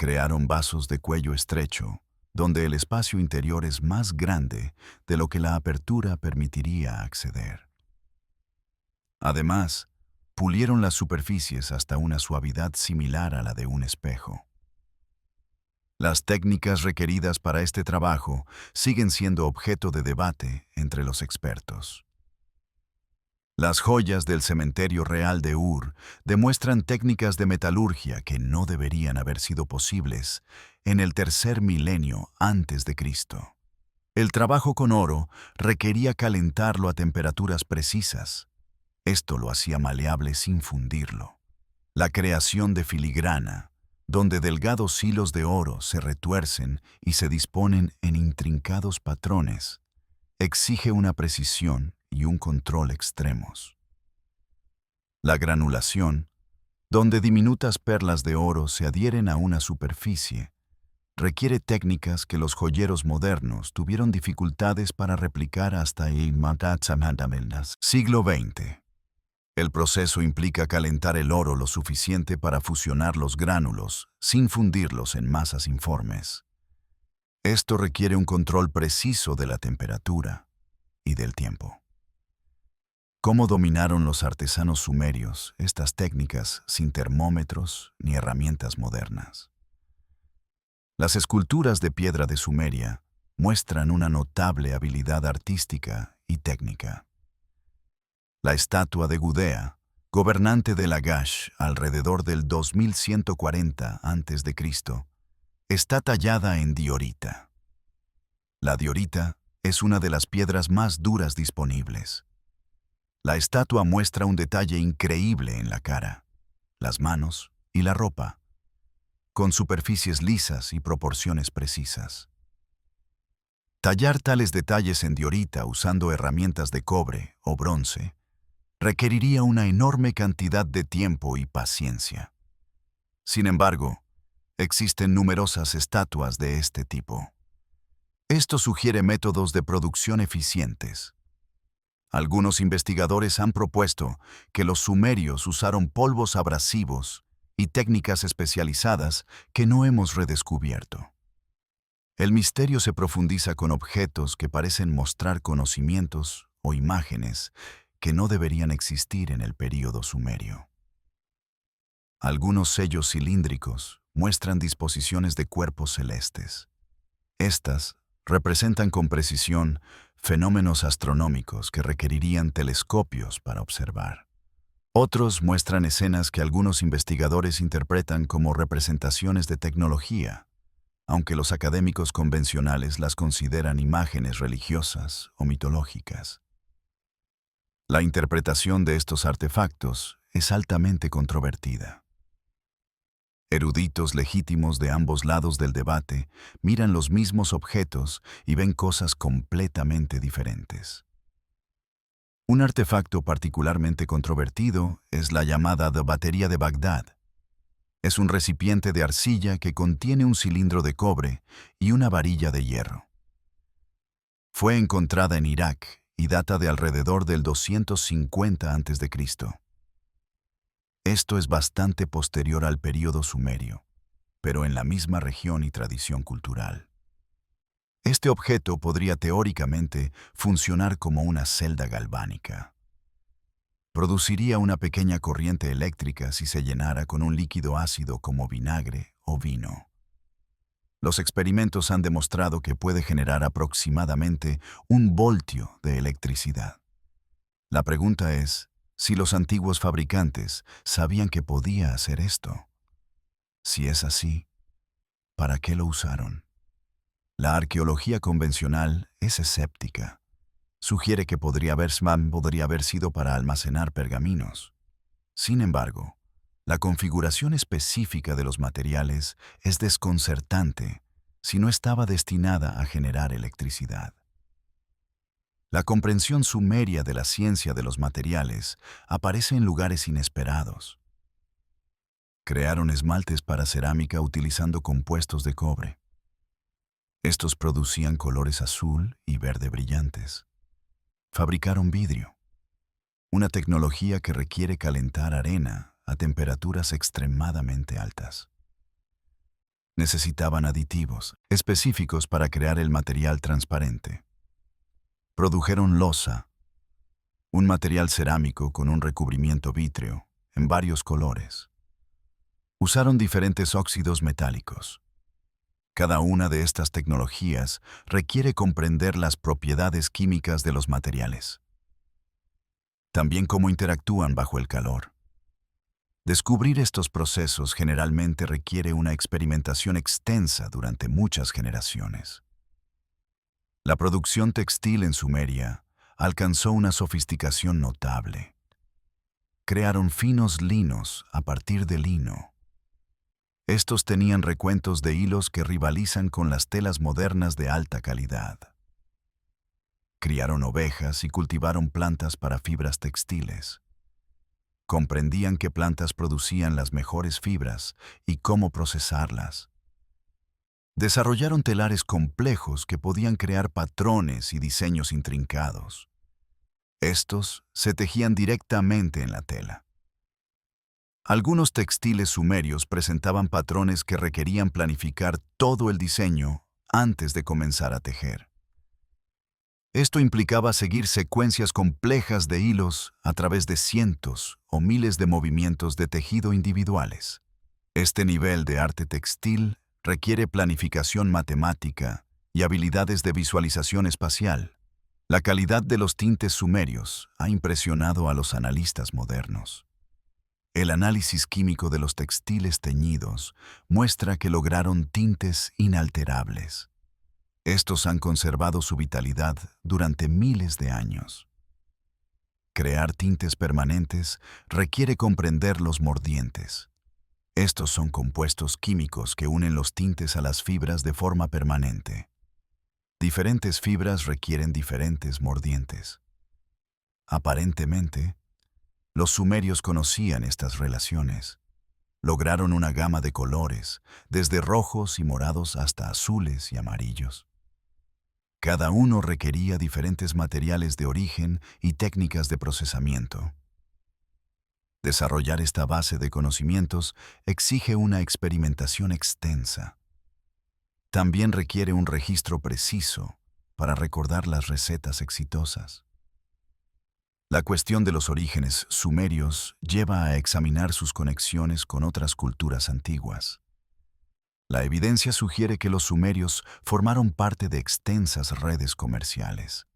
Crearon vasos de cuello estrecho, donde el espacio interior es más grande de lo que la apertura permitiría acceder. Además, pulieron las superficies hasta una suavidad similar a la de un espejo. Las técnicas requeridas para este trabajo siguen siendo objeto de debate entre los expertos. Las joyas del cementerio real de Ur demuestran técnicas de metalurgia que no deberían haber sido posibles en el tercer milenio antes de Cristo. El trabajo con oro requería calentarlo a temperaturas precisas. Esto lo hacía maleable sin fundirlo. La creación de filigrana, donde delgados hilos de oro se retuercen y se disponen en intrincados patrones, exige una precisión y un control extremos. La granulación, donde diminutas perlas de oro se adhieren a una superficie, requiere técnicas que los joyeros modernos tuvieron dificultades para replicar hasta el siglo XX. El proceso implica calentar el oro lo suficiente para fusionar los gránulos sin fundirlos en masas informes. Esto requiere un control preciso de la temperatura y del tiempo. ¿Cómo dominaron los artesanos sumerios estas técnicas sin termómetros ni herramientas modernas? Las esculturas de piedra de Sumeria muestran una notable habilidad artística y técnica. La estatua de Gudea, gobernante de Lagash alrededor del 2140 a.C., está tallada en diorita. La diorita es una de las piedras más duras disponibles. La estatua muestra un detalle increíble en la cara, las manos y la ropa, con superficies lisas y proporciones precisas. Tallar tales detalles en diorita usando herramientas de cobre o bronce requeriría una enorme cantidad de tiempo y paciencia. Sin embargo, existen numerosas estatuas de este tipo. Esto sugiere métodos de producción eficientes. Algunos investigadores han propuesto que los sumerios usaron polvos abrasivos y técnicas especializadas que no hemos redescubierto. El misterio se profundiza con objetos que parecen mostrar conocimientos o imágenes que no deberían existir en el período sumerio. Algunos sellos cilíndricos muestran disposiciones de cuerpos celestes. Estas representan con precisión fenómenos astronómicos que requerirían telescopios para observar. Otros muestran escenas que algunos investigadores interpretan como representaciones de tecnología, aunque los académicos convencionales las consideran imágenes religiosas o mitológicas. La interpretación de estos artefactos es altamente controvertida. Eruditos legítimos de ambos lados del debate miran los mismos objetos y ven cosas completamente diferentes. Un artefacto particularmente controvertido es la llamada batería de Bagdad. Es un recipiente de arcilla que contiene un cilindro de cobre y una varilla de hierro. Fue encontrada en Irak y data de alrededor del 250 a.C. Esto es bastante posterior al período sumerio, pero en la misma región y tradición cultural. Este objeto podría teóricamente funcionar como una celda galvánica. Produciría una pequeña corriente eléctrica si se llenara con un líquido ácido como vinagre o vino. Los experimentos han demostrado que puede generar aproximadamente 1 voltio de electricidad. La pregunta es, si los antiguos fabricantes sabían que podía hacer esto. Si es así, ¿para qué lo usaron? La arqueología convencional es escéptica. Sugiere que podría haber sido para almacenar pergaminos. Sin embargo, la configuración específica de los materiales es desconcertante si no estaba destinada a generar electricidad. La comprensión sumeria de la ciencia de los materiales aparece en lugares inesperados. Crearon esmaltes para cerámica utilizando compuestos de cobre. Estos producían colores azul y verde brillantes. Fabricaron vidrio, una tecnología que requiere calentar arena a temperaturas extremadamente altas. Necesitaban aditivos específicos para crear el material transparente. Produjeron loza, un material cerámico con un recubrimiento vítreo en varios colores. Usaron diferentes óxidos metálicos. Cada una de estas tecnologías requiere comprender las propiedades químicas de los materiales. También cómo interactúan bajo el calor. Descubrir estos procesos generalmente requiere una experimentación extensa durante muchas generaciones. La producción textil en Sumeria alcanzó una sofisticación notable. Crearon finos linos a partir de lino. Estos tenían recuentos de hilos que rivalizan con las telas modernas de alta calidad. Criaron ovejas y cultivaron plantas para fibras textiles. Comprendían qué plantas producían las mejores fibras y cómo procesarlas. Desarrollaron telares complejos que podían crear patrones y diseños intrincados. Estos se tejían directamente en la tela. Algunos textiles sumerios presentaban patrones que requerían planificar todo el diseño antes de comenzar a tejer. Esto implicaba seguir secuencias complejas de hilos a través de cientos o miles de movimientos de tejido individuales. Este nivel de arte textil requiere planificación matemática y habilidades de visualización espacial. La calidad de los tintes sumerios ha impresionado a los analistas modernos. El análisis químico de los textiles teñidos muestra que lograron tintes inalterables. Estos han conservado su vitalidad durante miles de años. Crear tintes permanentes requiere comprender los mordientes. Estos son compuestos químicos que unen los tintes a las fibras de forma permanente. Diferentes fibras requieren diferentes mordientes. Aparentemente, los sumerios conocían estas relaciones. Lograron una gama de colores, desde rojos y morados hasta azules y amarillos. Cada uno requería diferentes materiales de origen y técnicas de procesamiento. Desarrollar esta base de conocimientos exige una experimentación extensa. También requiere un registro preciso para recordar las recetas exitosas. La cuestión de los orígenes sumerios lleva a examinar sus conexiones con otras culturas antiguas. La evidencia sugiere que los sumerios formaron parte de extensas redes comerciales.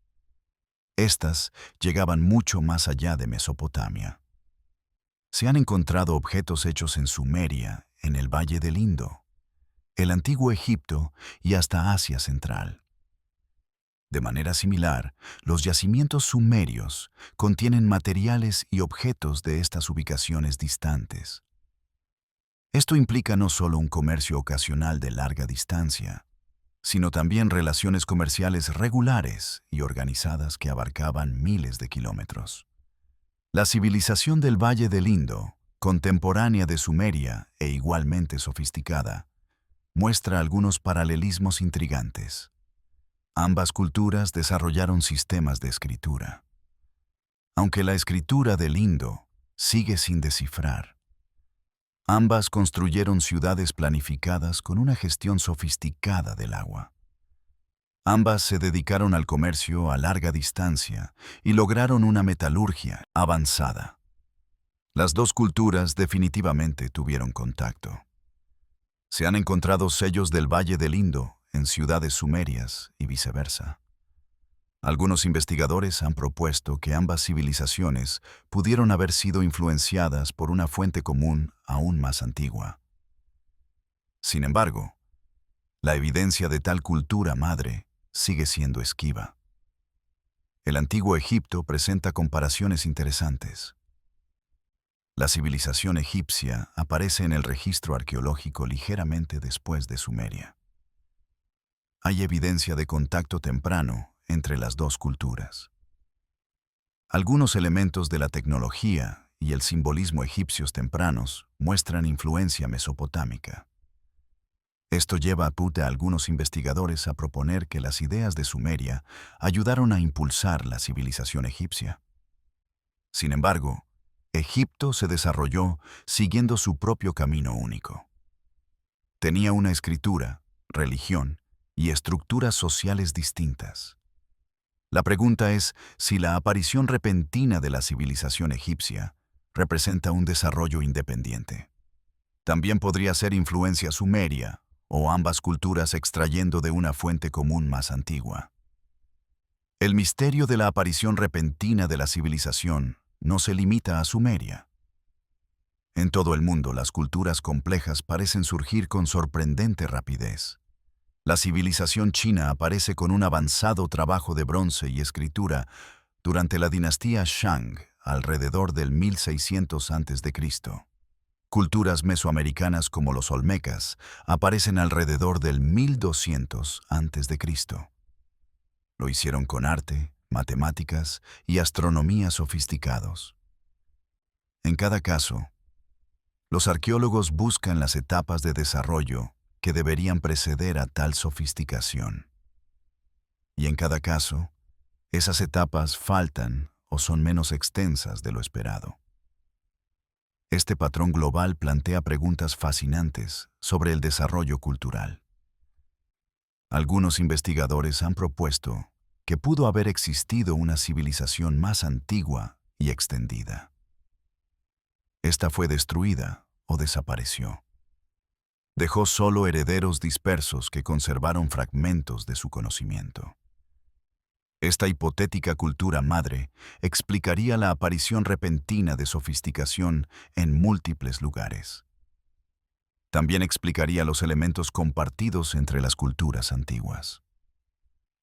Estas llegaban mucho más allá de Mesopotamia. Se han encontrado objetos hechos en Sumeria, en el Valle del Indo, el Antiguo Egipto y hasta Asia Central. De manera similar, los yacimientos sumerios contienen materiales y objetos de estas ubicaciones distantes. Esto implica no solo un comercio ocasional de larga distancia, sino también relaciones comerciales regulares y organizadas que abarcaban miles de kilómetros. La civilización del Valle del Indo, contemporánea de Sumeria e igualmente sofisticada, muestra algunos paralelismos intrigantes. Ambas culturas desarrollaron sistemas de escritura. Aunque la escritura del Indo sigue sin descifrar, ambas construyeron ciudades planificadas con una gestión sofisticada del agua. Ambas se dedicaron al comercio a larga distancia y lograron una metalurgia avanzada. Las dos culturas definitivamente tuvieron contacto. Se han encontrado sellos del Valle del Indo en ciudades sumerias y viceversa. Algunos investigadores han propuesto que ambas civilizaciones pudieron haber sido influenciadas por una fuente común aún más antigua. Sin embargo, la evidencia de tal cultura madre sigue siendo esquiva. El Antiguo Egipto presenta comparaciones interesantes. La civilización egipcia aparece en el registro arqueológico ligeramente después de Sumeria. Hay evidencia de contacto temprano entre las dos culturas. Algunos elementos de la tecnología y el simbolismo egipcios tempranos muestran influencia mesopotámica. Esto lleva a algunos investigadores a proponer que las ideas de Sumeria ayudaron a impulsar la civilización egipcia. Sin embargo, Egipto se desarrolló siguiendo su propio camino único. Tenía una escritura, religión y estructuras sociales distintas. La pregunta es si la aparición repentina de la civilización egipcia representa un desarrollo independiente. También podría ser influencia sumeria o ambas culturas extrayendo de una fuente común más antigua. El misterio de la aparición repentina de la civilización no se limita a Sumeria. En todo el mundo, las culturas complejas parecen surgir con sorprendente rapidez. La civilización china aparece con un avanzado trabajo de bronce y escritura durante la dinastía Shang, alrededor del 1600 a.C. Culturas mesoamericanas como los olmecas aparecen alrededor del 1200 a.C. Lo hicieron con arte, matemáticas y astronomía sofisticados. En cada caso, los arqueólogos buscan las etapas de desarrollo que deberían preceder a tal sofisticación. Y en cada caso, esas etapas faltan o son menos extensas de lo esperado. Este patrón global plantea preguntas fascinantes sobre el desarrollo cultural. Algunos investigadores han propuesto que pudo haber existido una civilización más antigua y extendida. Esta fue destruida o desapareció. Dejó solo herederos dispersos que conservaron fragmentos de su conocimiento. Esta hipotética cultura madre explicaría la aparición repentina de sofisticación en múltiples lugares. También explicaría los elementos compartidos entre las culturas antiguas.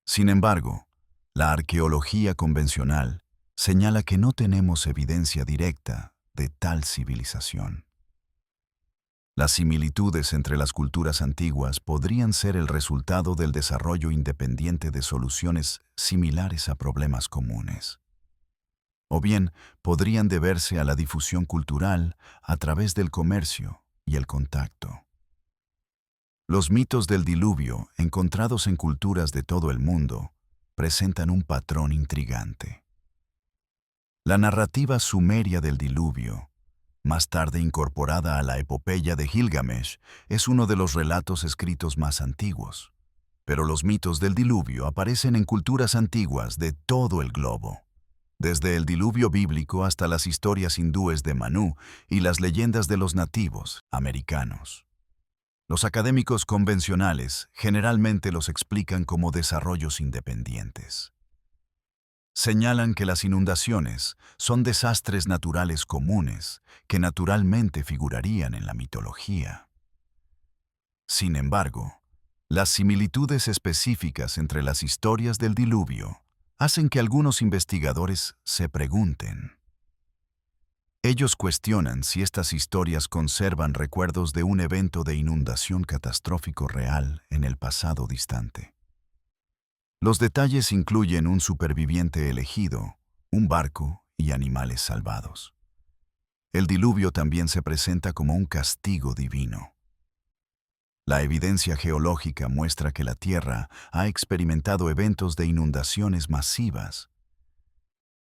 Sin embargo, la arqueología convencional señala que no tenemos evidencia directa de tal civilización. Las similitudes entre las culturas antiguas podrían ser el resultado del desarrollo independiente de soluciones similares a problemas comunes. O bien, podrían deberse a la difusión cultural a través del comercio y el contacto. Los mitos del diluvio, encontrados en culturas de todo el mundo, presentan un patrón intrigante. La narrativa sumeria del diluvio, más tarde incorporada a la epopeya de Gilgamesh, es uno de los relatos escritos más antiguos. Pero los mitos del diluvio aparecen en culturas antiguas de todo el globo. desde el diluvio bíblico hasta las historias hindúes de Manú y las leyendas de los nativos americanos. Los académicos convencionales generalmente los explican como desarrollos independientes. Señalan que las inundaciones son desastres naturales comunes que naturalmente figurarían en la mitología. Sin embargo, las similitudes específicas entre las historias del diluvio hacen que algunos investigadores se pregunten. Ellos cuestionan si estas historias conservan recuerdos de un evento de inundación catastrófico real en el pasado distante. Los detalles incluyen un superviviente elegido, un barco y animales salvados. El diluvio también se presenta como un castigo divino. La evidencia geológica muestra que la Tierra ha experimentado eventos de inundaciones masivas.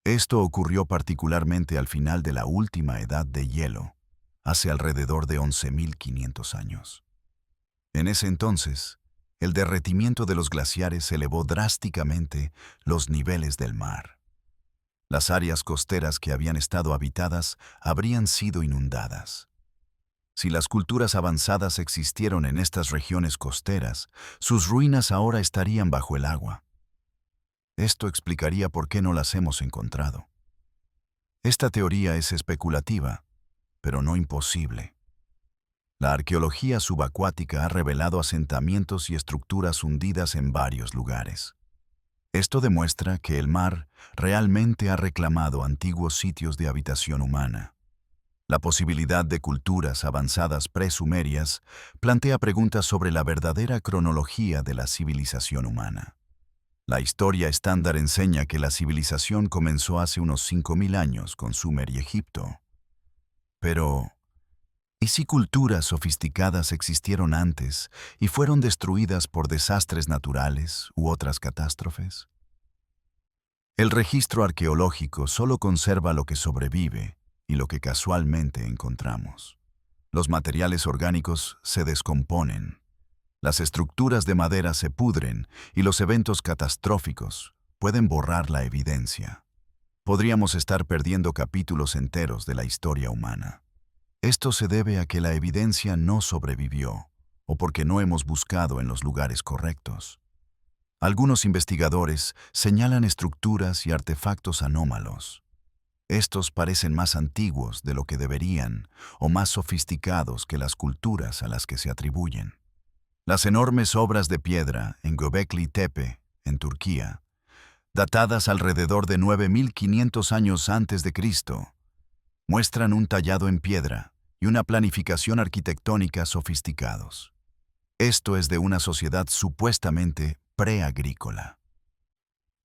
Esto ocurrió particularmente al final de la última edad de hielo, hace alrededor de 11.500 años. En ese entonces, el derretimiento de los glaciares elevó drásticamente los niveles del mar. Las áreas costeras que habían estado habitadas habrían sido inundadas. Si las culturas avanzadas existieron en estas regiones costeras, sus ruinas ahora estarían bajo el agua. Esto explicaría por qué no las hemos encontrado. Esta teoría es especulativa, pero no imposible. La arqueología subacuática ha revelado asentamientos y estructuras hundidas en varios lugares. Esto demuestra que el mar realmente ha reclamado antiguos sitios de habitación humana. La posibilidad de culturas avanzadas presumerias plantea preguntas sobre la verdadera cronología de la civilización humana. La historia estándar enseña que la civilización comenzó hace unos 5.000 años con Sumer y Egipto. Pero, ¿y si culturas sofisticadas existieron antes y fueron destruidas por desastres naturales u otras catástrofes? El registro arqueológico solo conserva lo que sobrevive y lo que casualmente encontramos. Los materiales orgánicos se descomponen, las estructuras de madera se pudren y los eventos catastróficos pueden borrar la evidencia. Podríamos estar perdiendo capítulos enteros de la historia humana. Esto se debe a que la evidencia no sobrevivió o porque no hemos buscado en los lugares correctos. Algunos investigadores señalan estructuras y artefactos anómalos. Estos parecen más antiguos de lo que deberían o más sofisticados que las culturas a las que se atribuyen. Las enormes obras de piedra en Göbekli Tepe, en Turquía, datadas alrededor de 9.500 años antes de Cristo, muestran un tallado en piedra y una planificación arquitectónica sofisticados. Esto es de una sociedad supuestamente preagrícola.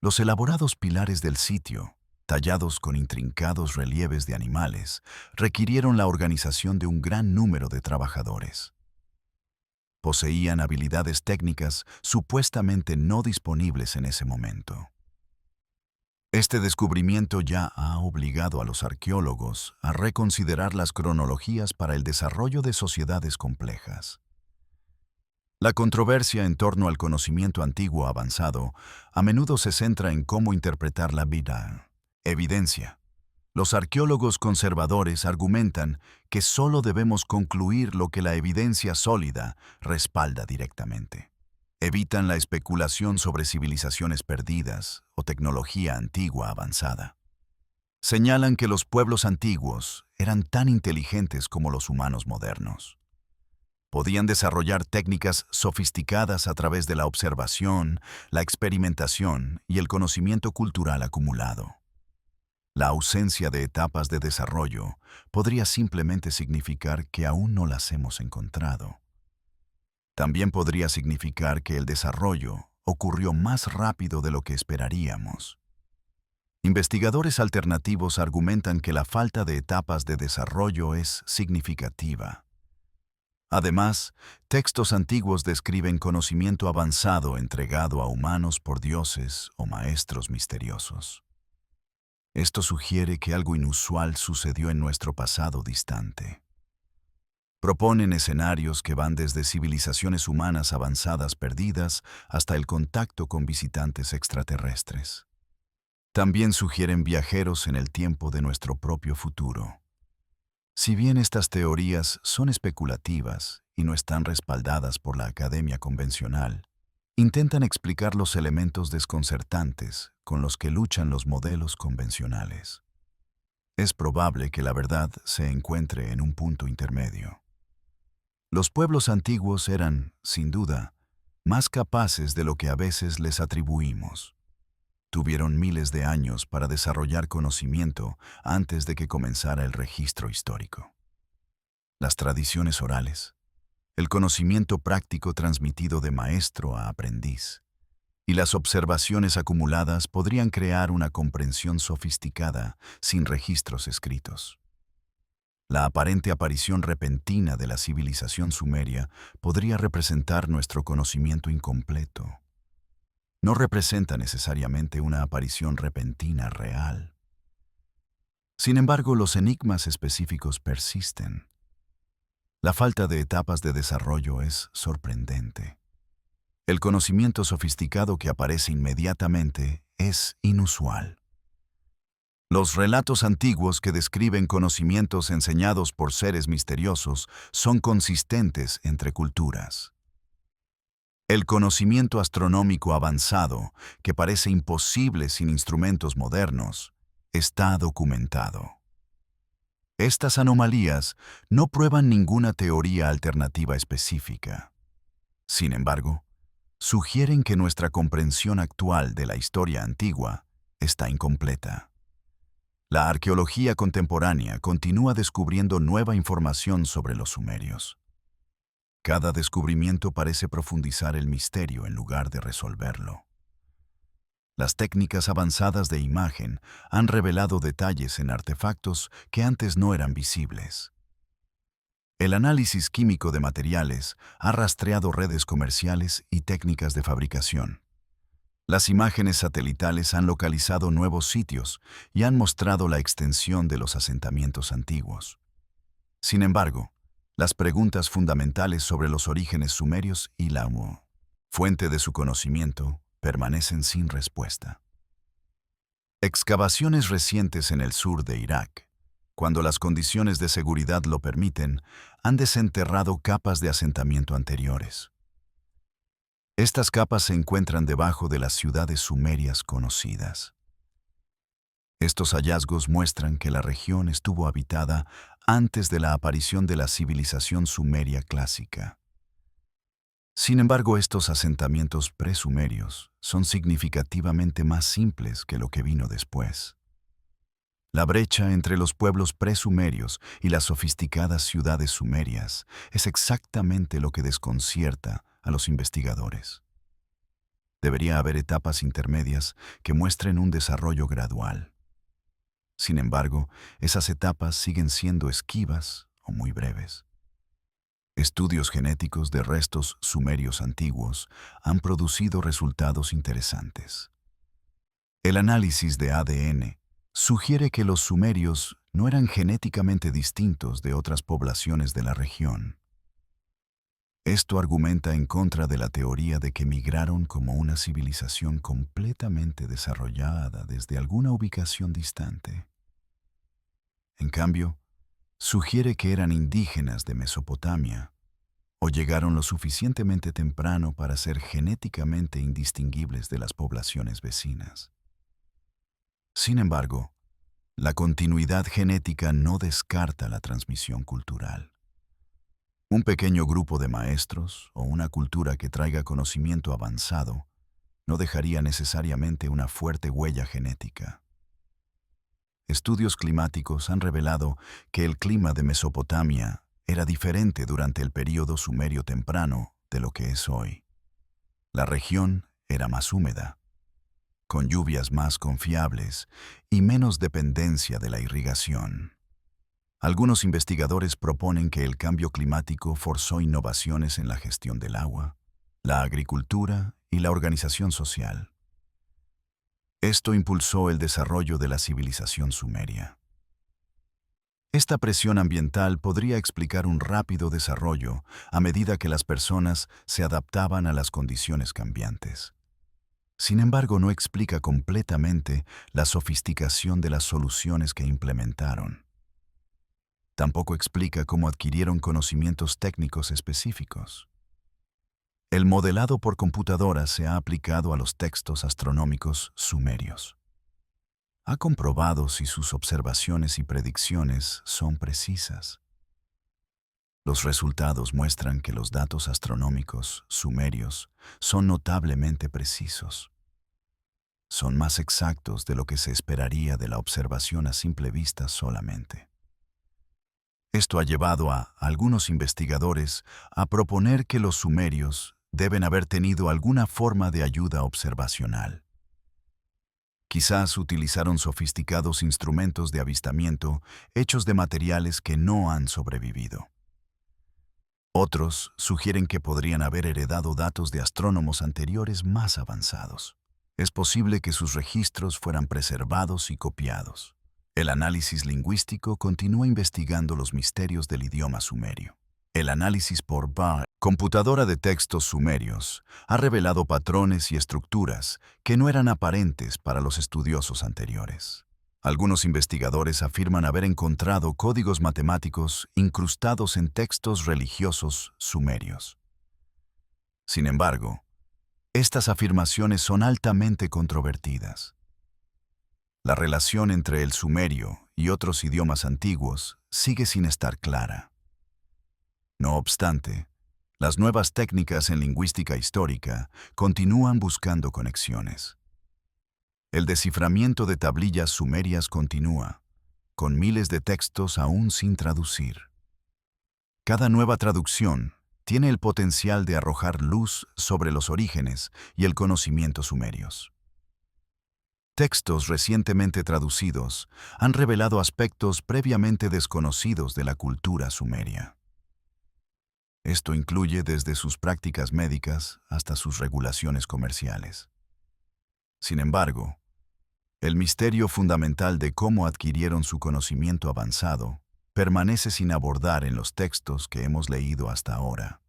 Los elaborados pilares del sitio, tallados con intrincados relieves de animales, requirieron la organización de un gran número de trabajadores. Poseían habilidades técnicas supuestamente no disponibles en ese momento. Este descubrimiento ya ha obligado a los arqueólogos a reconsiderar las cronologías para el desarrollo de sociedades complejas. La controversia en torno al conocimiento antiguo avanzado a menudo se centra en cómo interpretar la evidencia. Los arqueólogos conservadores argumentan que solo debemos concluir lo que la evidencia sólida respalda directamente. Evitan la especulación sobre civilizaciones perdidas o tecnología antigua avanzada. Señalan que los pueblos antiguos eran tan inteligentes como los humanos modernos. Podían desarrollar técnicas sofisticadas a través de la observación, la experimentación y el conocimiento cultural acumulado. La ausencia de etapas de desarrollo podría simplemente significar que aún no las hemos encontrado. También podría significar que el desarrollo ocurrió más rápido de lo que esperaríamos. Investigadores alternativos argumentan que la falta de etapas de desarrollo es significativa. Además, textos antiguos describen conocimiento avanzado entregado a humanos por dioses o maestros misteriosos. Esto sugiere que algo inusual sucedió en nuestro pasado distante. Proponen escenarios que van desde civilizaciones humanas avanzadas perdidas hasta el contacto con visitantes extraterrestres. También sugieren viajeros en el tiempo de nuestro propio futuro. Si bien estas teorías son especulativas y no están respaldadas por la academia convencional, intentan explicar los elementos desconcertantes con los que luchan los modelos convencionales. Es probable que la verdad se encuentre en un punto intermedio. Los pueblos antiguos eran, sin duda, más capaces de lo que a veces les atribuimos. Tuvieron miles de años para desarrollar conocimiento antes de que comenzara el registro histórico. Las tradiciones orales, el conocimiento práctico transmitido de maestro a aprendiz, y las observaciones acumuladas podrían crear una comprensión sofisticada sin registros escritos. La aparente aparición repentina de la civilización sumeria podría representar nuestro conocimiento incompleto. No representa necesariamente una aparición repentina real. Sin embargo, los enigmas específicos persisten. La falta de etapas de desarrollo es sorprendente. El conocimiento sofisticado que aparece inmediatamente es inusual. Los relatos antiguos que describen conocimientos enseñados por seres misteriosos son consistentes entre culturas. El conocimiento astronómico avanzado, que parece imposible sin instrumentos modernos, está documentado. Estas anomalías no prueban ninguna teoría alternativa específica. Sin embargo, sugieren que nuestra comprensión actual de la historia antigua está incompleta. La arqueología contemporánea continúa descubriendo nueva información sobre los sumerios. Cada descubrimiento parece profundizar el misterio en lugar de resolverlo. Las técnicas avanzadas de imagen han revelado detalles en artefactos que antes no eran visibles. El análisis químico de materiales ha rastreado redes comerciales y técnicas de fabricación. Las imágenes satelitales han localizado nuevos sitios y han mostrado la extensión de los asentamientos antiguos. Sin embargo, las preguntas fundamentales sobre los orígenes sumerios y la fuente de su conocimiento permanecen sin respuesta. Excavaciones recientes en el sur de Irak, cuando las condiciones de seguridad lo permiten, han desenterrado capas de asentamiento anteriores. Estas capas se encuentran debajo de las ciudades sumerias conocidas. Estos hallazgos muestran que la región estuvo habitada antes de la aparición de la civilización sumeria clásica. Sin embargo, estos asentamientos presumerios son significativamente más simples que lo que vino después. La brecha entre los pueblos presumerios y las sofisticadas ciudades sumerias es exactamente lo que desconcierta a los investigadores. Debería haber etapas intermedias que muestren un desarrollo gradual. Sin embargo, esas etapas siguen siendo esquivas o muy breves. Estudios genéticos de restos sumerios antiguos han producido resultados interesantes. El análisis de ADN sugiere que los sumerios no eran genéticamente distintos de otras poblaciones de la región. Esto argumenta en contra de la teoría de que migraron como una civilización completamente desarrollada desde alguna ubicación distante. En cambio, sugiere que eran indígenas de Mesopotamia o llegaron lo suficientemente temprano para ser genéticamente indistinguibles de las poblaciones vecinas. Sin embargo, la continuidad genética no descarta la transmisión cultural. Un pequeño grupo de maestros o una cultura que traiga conocimiento avanzado no dejaría necesariamente una fuerte huella genética. Estudios climáticos han revelado que el clima de Mesopotamia era diferente durante el período sumerio temprano de lo que es hoy. La región era más húmeda, con lluvias más confiables y menos dependencia de la irrigación. Algunos investigadores proponen que el cambio climático forzó innovaciones en la gestión del agua, la agricultura y la organización social. Esto impulsó el desarrollo de la civilización sumeria. Esta presión ambiental podría explicar un rápido desarrollo a medida que las personas se adaptaban a las condiciones cambiantes. Sin embargo, no explica completamente la sofisticación de las soluciones que implementaron. Tampoco explica cómo adquirieron conocimientos técnicos específicos. El modelado por computadora se ha aplicado a los textos astronómicos sumerios. Ha comprobado si sus observaciones y predicciones son precisas. Los resultados muestran que los datos astronómicos sumerios son notablemente precisos. Son más exactos de lo que se esperaría de la observación a simple vista solamente. Esto ha llevado a algunos investigadores a proponer que los sumerios deben haber tenido alguna forma de ayuda observacional. Quizás utilizaron sofisticados instrumentos de avistamiento hechos de materiales que no han sobrevivido. Otros sugieren que podrían haber heredado datos de astrónomos anteriores más avanzados. Es posible que sus registros fueran preservados y copiados. El análisis lingüístico continúa investigando los misterios del idioma sumerio. El análisis por BAR, computadora de textos sumerios, ha revelado patrones y estructuras que no eran aparentes para los estudiosos anteriores. Algunos investigadores afirman haber encontrado códigos matemáticos incrustados en textos religiosos sumerios. Sin embargo, estas afirmaciones son altamente controvertidas. La relación entre el sumerio y otros idiomas antiguos sigue sin estar clara. No obstante, las nuevas técnicas en lingüística histórica continúan buscando conexiones. El desciframiento de tablillas sumerias continúa, con miles de textos aún sin traducir. Cada nueva traducción tiene el potencial de arrojar luz sobre los orígenes y el conocimiento sumerios. Textos recientemente traducidos han revelado aspectos previamente desconocidos de la cultura sumeria. Esto incluye desde sus prácticas médicas hasta sus regulaciones comerciales. Sin embargo, el misterio fundamental de cómo adquirieron su conocimiento avanzado permanece sin abordar en los textos que hemos leído hasta ahora.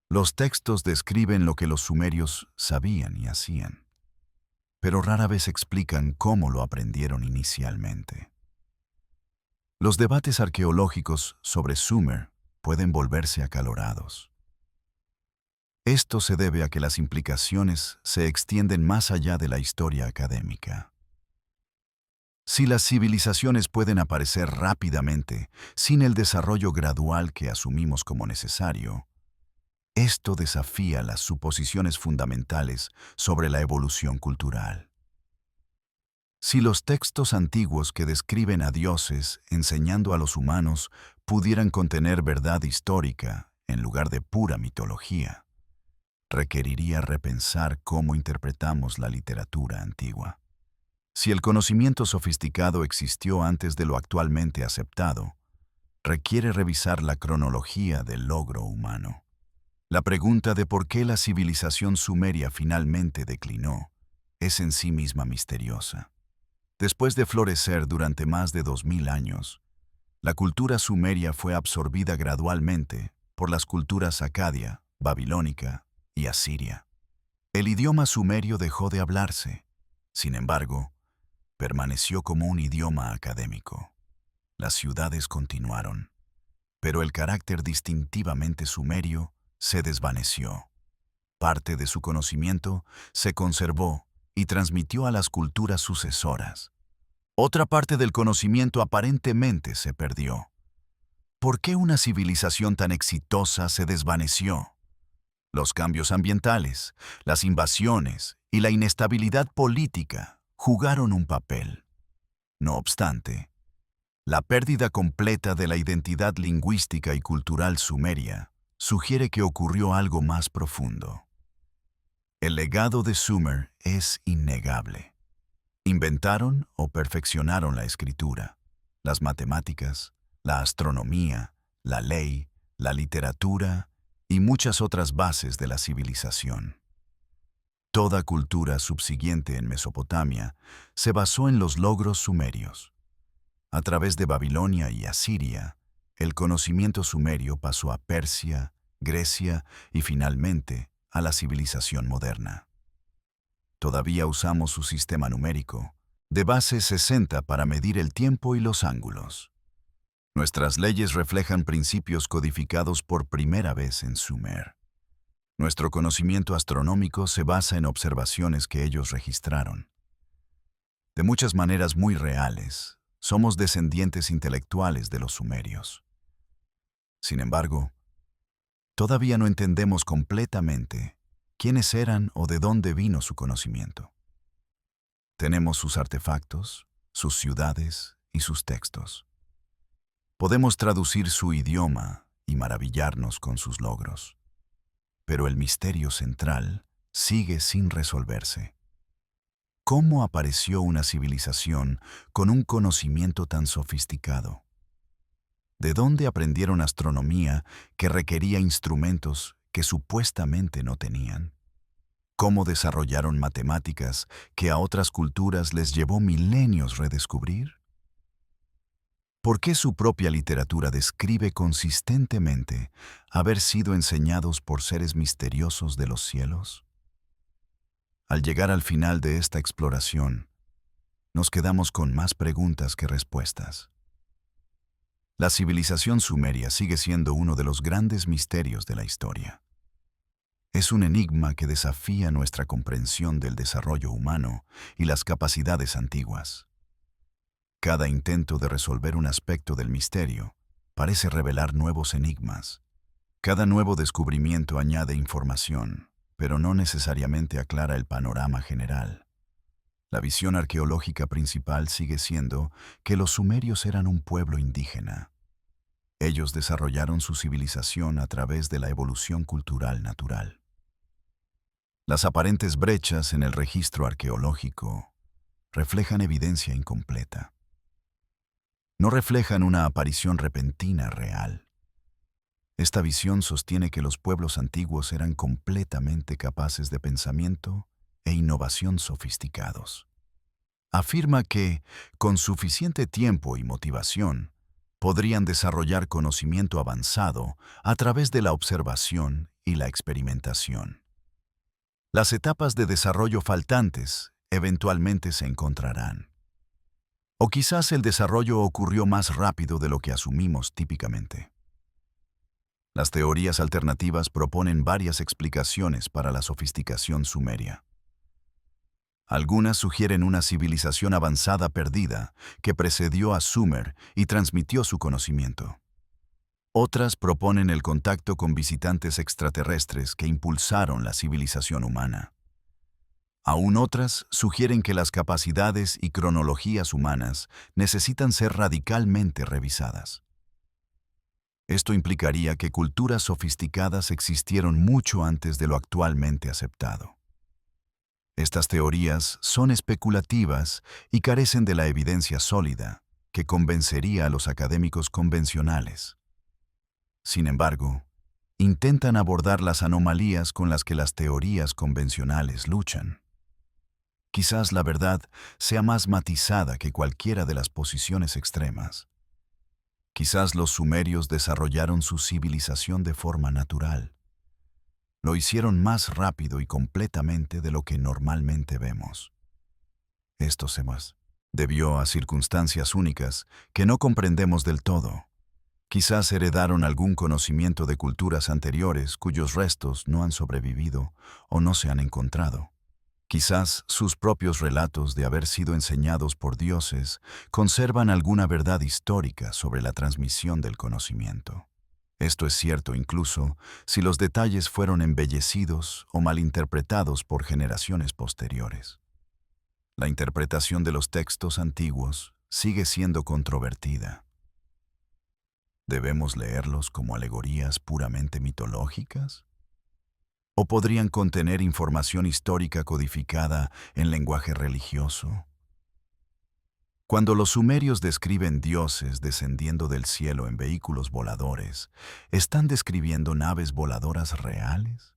Los textos describen lo que los sumerios sabían y hacían, pero rara vez explican cómo lo aprendieron inicialmente. Los debates arqueológicos sobre Sumer pueden volverse acalorados. Esto se debe a que las implicaciones se extienden más allá de la historia académica. Si las civilizaciones pueden aparecer rápidamente, sin el desarrollo gradual que asumimos como necesario, esto desafía las suposiciones fundamentales sobre la evolución cultural. Si los textos antiguos que describen a dioses enseñando a los humanos pudieran contener verdad histórica en lugar de pura mitología, requeriría repensar cómo interpretamos la literatura antigua. Si el conocimiento sofisticado existió antes de lo actualmente aceptado, requiere revisar la cronología del logro humano. La pregunta de por qué la civilización sumeria finalmente declinó es en sí misma misteriosa. Después de florecer durante más de 2000 años, la cultura sumeria fue absorbida gradualmente por las culturas acadia, babilónica y asiria. El idioma sumerio dejó de hablarse. Sin embargo, permaneció como un idioma académico. Las ciudades continuaron, pero el carácter distintivamente sumerio se desvaneció. Parte de su conocimiento se conservó y transmitió a las culturas sucesoras. Otra parte del conocimiento aparentemente se perdió. ¿Por qué una civilización tan exitosa se desvaneció? Los cambios ambientales, las invasiones y la inestabilidad política jugaron un papel. No obstante, la pérdida completa de la identidad lingüística y cultural sumeria sugiere que ocurrió algo más profundo. El legado de Sumer es innegable. Inventaron o perfeccionaron la escritura, las matemáticas, la astronomía, la ley, la literatura y muchas otras bases de la civilización. Toda cultura subsiguiente en Mesopotamia se basó en los logros sumerios. A través de Babilonia y Asiria, el conocimiento sumerio pasó a Persia, Grecia y finalmente a la civilización moderna. Todavía usamos su sistema numérico, de base 60 para medir el tiempo y los ángulos. Nuestras leyes reflejan principios codificados por primera vez en Sumer. Nuestro conocimiento astronómico se basa en observaciones que ellos registraron. De muchas maneras muy reales, somos descendientes intelectuales de los sumerios. Sin embargo, todavía no entendemos completamente quiénes eran o de dónde vino su conocimiento. Tenemos sus artefactos, sus ciudades y sus textos. Podemos traducir su idioma y maravillarnos con sus logros. Pero el misterio central sigue sin resolverse. ¿Cómo apareció una civilización con un conocimiento tan sofisticado? ¿De dónde aprendieron astronomía que requería instrumentos que supuestamente no tenían? ¿Cómo desarrollaron matemáticas que a otras culturas les llevó milenios redescubrir? ¿Por qué su propia literatura describe consistentemente haber sido enseñados por seres misteriosos de los cielos? Al llegar al final de esta exploración, nos quedamos con más preguntas que respuestas. La civilización sumeria sigue siendo uno de los grandes misterios de la historia. Es un enigma que desafía nuestra comprensión del desarrollo humano y las capacidades antiguas. Cada intento de resolver un aspecto del misterio parece revelar nuevos enigmas. Cada nuevo descubrimiento añade información, pero no necesariamente aclara el panorama general. La visión arqueológica principal sigue siendo que los sumerios eran un pueblo indígena. Ellos desarrollaron su civilización a través de la evolución cultural natural. Las aparentes brechas en el registro arqueológico reflejan evidencia incompleta. No reflejan una aparición repentina real. Esta visión sostiene que los pueblos antiguos eran completamente capaces de pensamiento e innovación sofisticados. Afirma que, con suficiente tiempo y motivación, podrían desarrollar conocimiento avanzado a través de la observación y la experimentación. Las etapas de desarrollo faltantes eventualmente se encontrarán. O quizás el desarrollo ocurrió más rápido de lo que asumimos típicamente. Las teorías alternativas proponen varias explicaciones para la sofisticación sumeria. Algunas sugieren una civilización avanzada perdida que precedió a Sumer y transmitió su conocimiento. Otras proponen el contacto con visitantes extraterrestres que impulsaron la civilización humana. Aún otras sugieren que las capacidades y cronologías humanas necesitan ser radicalmente revisadas. Esto implicaría que culturas sofisticadas existieron mucho antes de lo actualmente aceptado. Estas teorías son especulativas y carecen de la evidencia sólida que convencería a los académicos convencionales. Sin embargo, intentan abordar las anomalías con las que las teorías convencionales luchan. Quizás la verdad sea más matizada que cualquiera de las posiciones extremas. Quizás los sumerios desarrollaron su civilización de forma natural. Lo hicieron más rápido y completamente de lo que normalmente vemos. Esto se debió a circunstancias únicas que no comprendemos del todo. Quizás heredaron algún conocimiento de culturas anteriores cuyos restos no han sobrevivido o no se han encontrado. Quizás sus propios relatos de haber sido enseñados por dioses conservan alguna verdad histórica sobre la transmisión del conocimiento. Esto es cierto incluso si los detalles fueron embellecidos o malinterpretados por generaciones posteriores. La interpretación de los textos antiguos sigue siendo controvertida. ¿Debemos leerlos como alegorías puramente mitológicas? ¿O podrían contener información histórica codificada en lenguaje religioso? Cuando los sumerios describen dioses descendiendo del cielo en vehículos voladores, ¿están describiendo naves voladoras reales?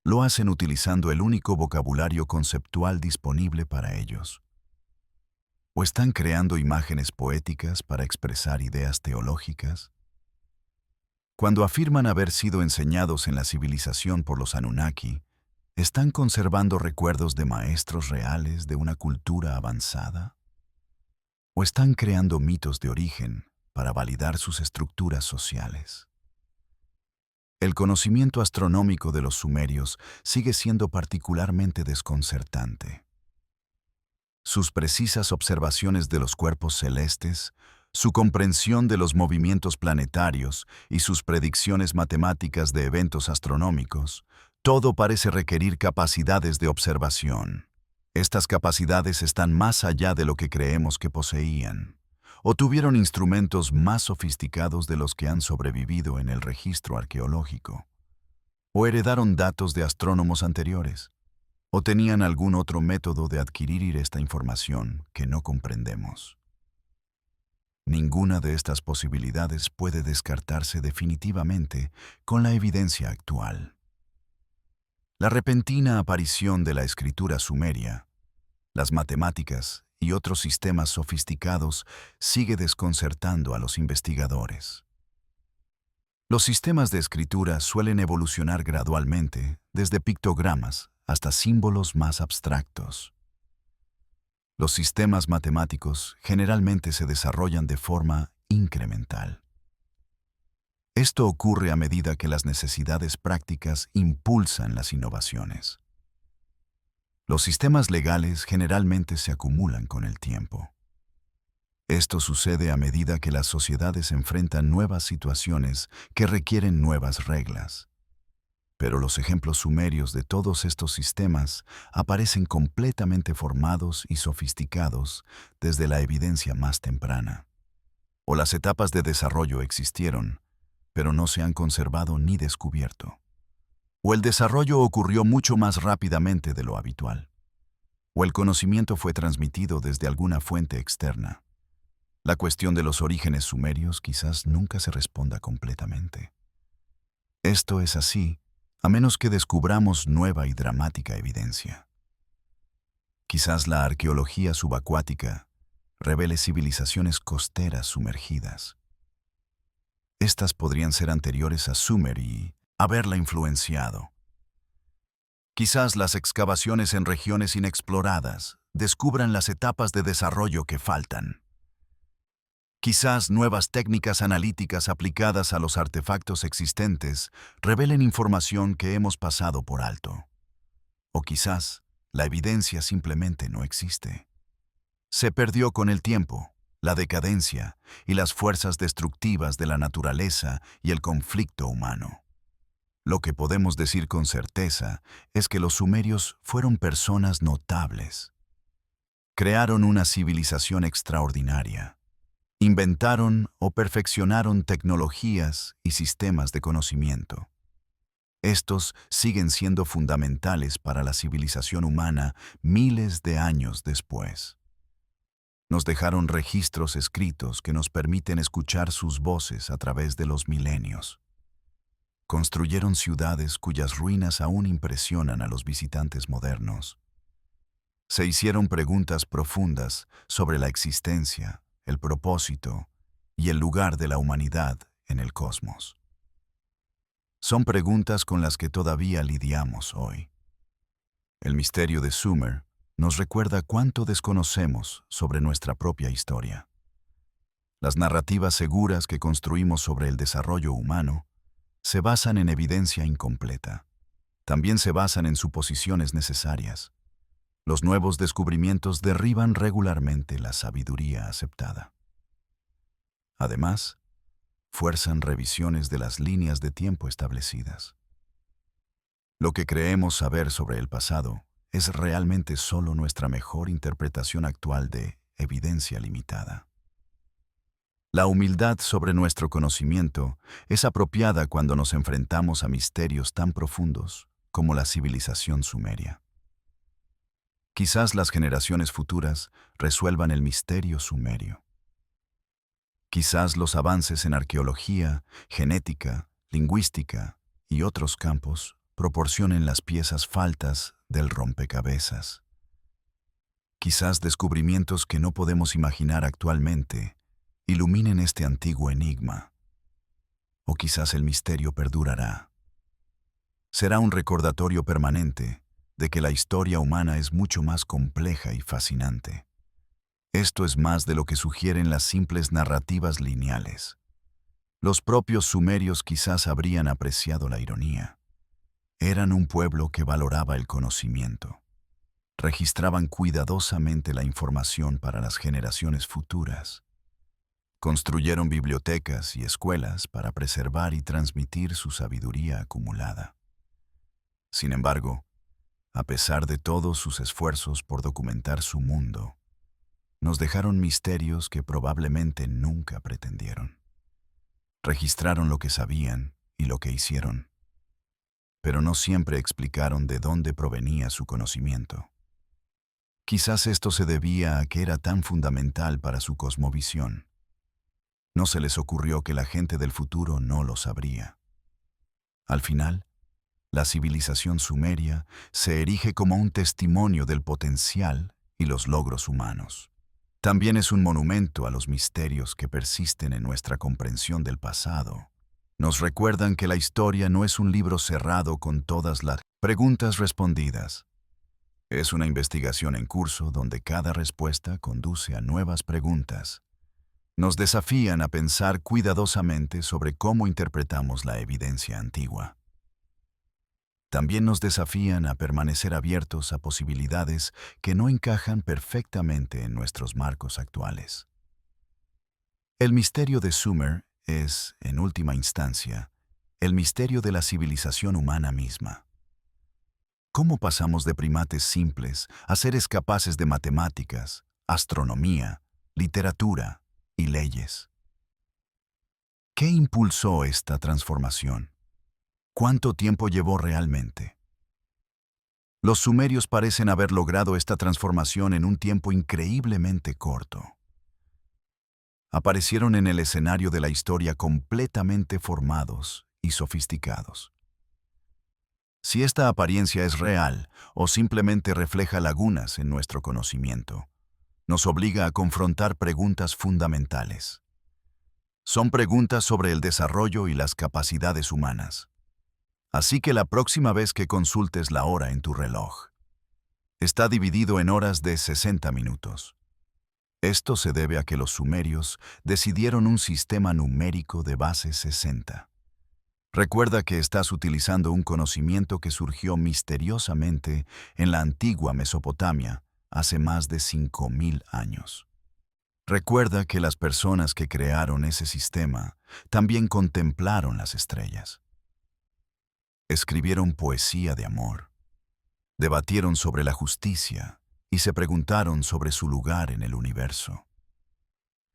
Lo hacen utilizando el único vocabulario conceptual disponible para ellos. ¿O están creando imágenes poéticas para expresar ideas teológicas? Cuando afirman haber sido enseñados en la civilización por los Anunnaki, ¿Están conservando recuerdos de maestros reales de una cultura avanzada? ¿O están creando mitos de origen para validar sus estructuras sociales? El conocimiento astronómico de los sumerios sigue siendo particularmente desconcertante. Sus precisas observaciones de los cuerpos celestes, su comprensión de los movimientos planetarios y sus predicciones matemáticas de eventos astronómicos, todo parece requerir capacidades de observación. Estas capacidades están más allá de lo que creemos que poseían, o tuvieron instrumentos más sofisticados de los que han sobrevivido en el registro arqueológico, o heredaron datos de astrónomos anteriores, o tenían algún otro método de adquirir esta información que no comprendemos. Ninguna de estas posibilidades puede descartarse definitivamente con la evidencia actual. La repentina aparición de la escritura sumeria, las matemáticas y otros sistemas sofisticados sigue desconcertando a los investigadores. Los sistemas de escritura suelen evolucionar gradualmente, desde pictogramas hasta símbolos más abstractos. Los sistemas matemáticos generalmente se desarrollan de forma incremental. Esto ocurre a medida que las necesidades prácticas impulsan las innovaciones. Los sistemas legales generalmente se acumulan con el tiempo. Esto sucede a medida que las sociedades enfrentan nuevas situaciones que requieren nuevas reglas. Pero los ejemplos sumerios de todos estos sistemas aparecen completamente formados y sofisticados desde la evidencia más temprana. O las etapas de desarrollo existieron, pero no se han conservado ni descubierto. O el desarrollo ocurrió mucho más rápidamente de lo habitual. O el conocimiento fue transmitido desde alguna fuente externa. La cuestión de los orígenes sumerios quizás nunca se responda completamente. Esto es así, a menos que descubramos nueva y dramática evidencia. Quizás la arqueología subacuática revele civilizaciones costeras sumergidas. Estas podrían ser anteriores a Sumer y haberla influenciado. Quizás las excavaciones en regiones inexploradas descubran las etapas de desarrollo que faltan. Quizás nuevas técnicas analíticas aplicadas a los artefactos existentes revelen información que hemos pasado por alto. O quizás la evidencia simplemente no existe. Se perdió con el tiempo, la decadencia y las fuerzas destructivas de la naturaleza y el conflicto humano. Lo que podemos decir con certeza es que los sumerios fueron personas notables. Crearon una civilización extraordinaria. Inventaron o perfeccionaron tecnologías y sistemas de conocimiento. Estos siguen siendo fundamentales para la civilización humana miles de años después. Nos dejaron registros escritos que nos permiten escuchar sus voces a través de los milenios. Construyeron ciudades cuyas ruinas aún impresionan a los visitantes modernos. Se hicieron preguntas profundas sobre la existencia, el propósito y el lugar de la humanidad en el cosmos. Son preguntas con las que todavía lidiamos hoy. El misterio de Sumer nos recuerda cuánto desconocemos sobre nuestra propia historia. Las narrativas seguras que construimos sobre el desarrollo humano se basan en evidencia incompleta. También se basan en suposiciones necesarias. Los nuevos descubrimientos derriban regularmente la sabiduría aceptada. Además, fuerzan revisiones de las líneas de tiempo establecidas. Lo que creemos saber sobre el pasado es realmente solo nuestra mejor interpretación actual de evidencia limitada. La humildad sobre nuestro conocimiento es apropiada cuando nos enfrentamos a misterios tan profundos como la civilización sumeria. Quizás las generaciones futuras resuelvan el misterio sumerio. Quizás los avances en arqueología, genética, lingüística y otros campos proporcionen las piezas faltas del rompecabezas. Quizás descubrimientos que no podemos imaginar actualmente iluminen este antiguo enigma. O quizás el misterio perdurará. Será un recordatorio permanente de que la historia humana es mucho más compleja y fascinante. Esto es más de lo que sugieren las simples narrativas lineales. Los propios sumerios quizás habrían apreciado la ironía. Eran un pueblo que valoraba el conocimiento. Registraban cuidadosamente la información para las generaciones futuras. Construyeron bibliotecas y escuelas para preservar y transmitir su sabiduría acumulada. Sin embargo, a pesar de todos sus esfuerzos por documentar su mundo, nos dejaron misterios que probablemente nunca pretendieron. Registraron lo que sabían y lo que hicieron, pero no siempre explicaron de dónde provenía su conocimiento. Quizás esto se debía a que era tan fundamental para su cosmovisión. No se les ocurrió que la gente del futuro no lo sabría. Al final, la civilización sumeria se erige como un testimonio del potencial y los logros humanos. También es un monumento a los misterios que persisten en nuestra comprensión del pasado. Nos recuerdan que la historia no es un libro cerrado con todas las preguntas respondidas. Es una investigación en curso donde cada respuesta conduce a nuevas preguntas. Nos desafían a pensar cuidadosamente sobre cómo interpretamos la evidencia antigua. También nos desafían a permanecer abiertos a posibilidades que no encajan perfectamente en nuestros marcos actuales. El misterio de Sumer es, en última instancia, el misterio de la civilización humana misma. ¿Cómo pasamos de primates simples a seres capaces de matemáticas, astronomía, literatura y leyes? ¿Qué impulsó esta transformación? ¿Cuánto tiempo llevó realmente? Los sumerios parecen haber logrado esta transformación en un tiempo increíblemente corto. Aparecieron en el escenario de la historia completamente formados y sofisticados. Si esta apariencia es real o simplemente refleja lagunas en nuestro conocimiento, nos obliga a confrontar preguntas fundamentales. Son preguntas sobre el desarrollo y las capacidades humanas. Así que la próxima vez que consultes la hora en tu reloj, está dividido en horas de 60 minutos. Esto se debe a que los sumerios decidieron un sistema numérico de base 60. Recuerda que estás utilizando un conocimiento que surgió misteriosamente en la antigua Mesopotamia hace más de 5.000 años. Recuerda que las personas que crearon ese sistema también contemplaron las estrellas. Escribieron poesía de amor, debatieron sobre la justicia y se preguntaron sobre su lugar en el universo.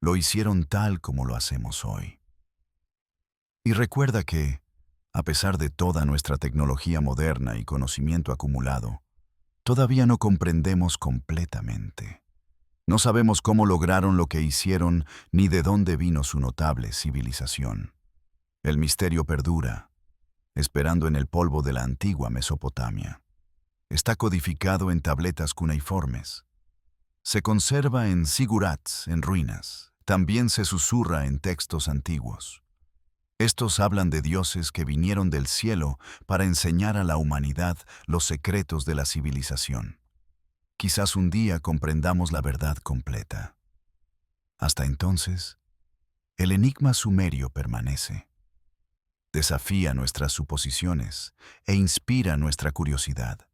Lo hicieron tal como lo hacemos hoy. Y recuerda que, a pesar de toda nuestra tecnología moderna y conocimiento acumulado, todavía no comprendemos completamente. No sabemos cómo lograron lo que hicieron ni de dónde vino su notable civilización. El misterio perdura, esperando en el polvo de la antigua Mesopotamia. Está codificado en tabletas cuneiformes. Se conserva en zigurats, en ruinas. También se susurra en textos antiguos. Estos hablan de dioses que vinieron del cielo para enseñar a la humanidad los secretos de la civilización. Quizás un día comprendamos la verdad completa. Hasta entonces, el enigma sumerio permanece. Desafía nuestras suposiciones e inspira nuestra curiosidad.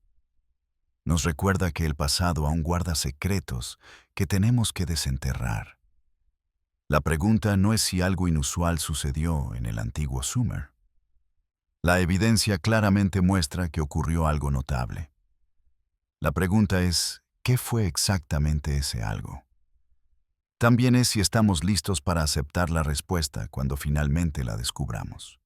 Nos recuerda que el pasado aún guarda secretos que tenemos que desenterrar. La pregunta no es si algo inusual sucedió en el antiguo Sumer. La evidencia claramente muestra que ocurrió algo notable. La pregunta es, ¿qué fue exactamente ese algo? También es si estamos listos para aceptar la respuesta cuando finalmente la descubramos.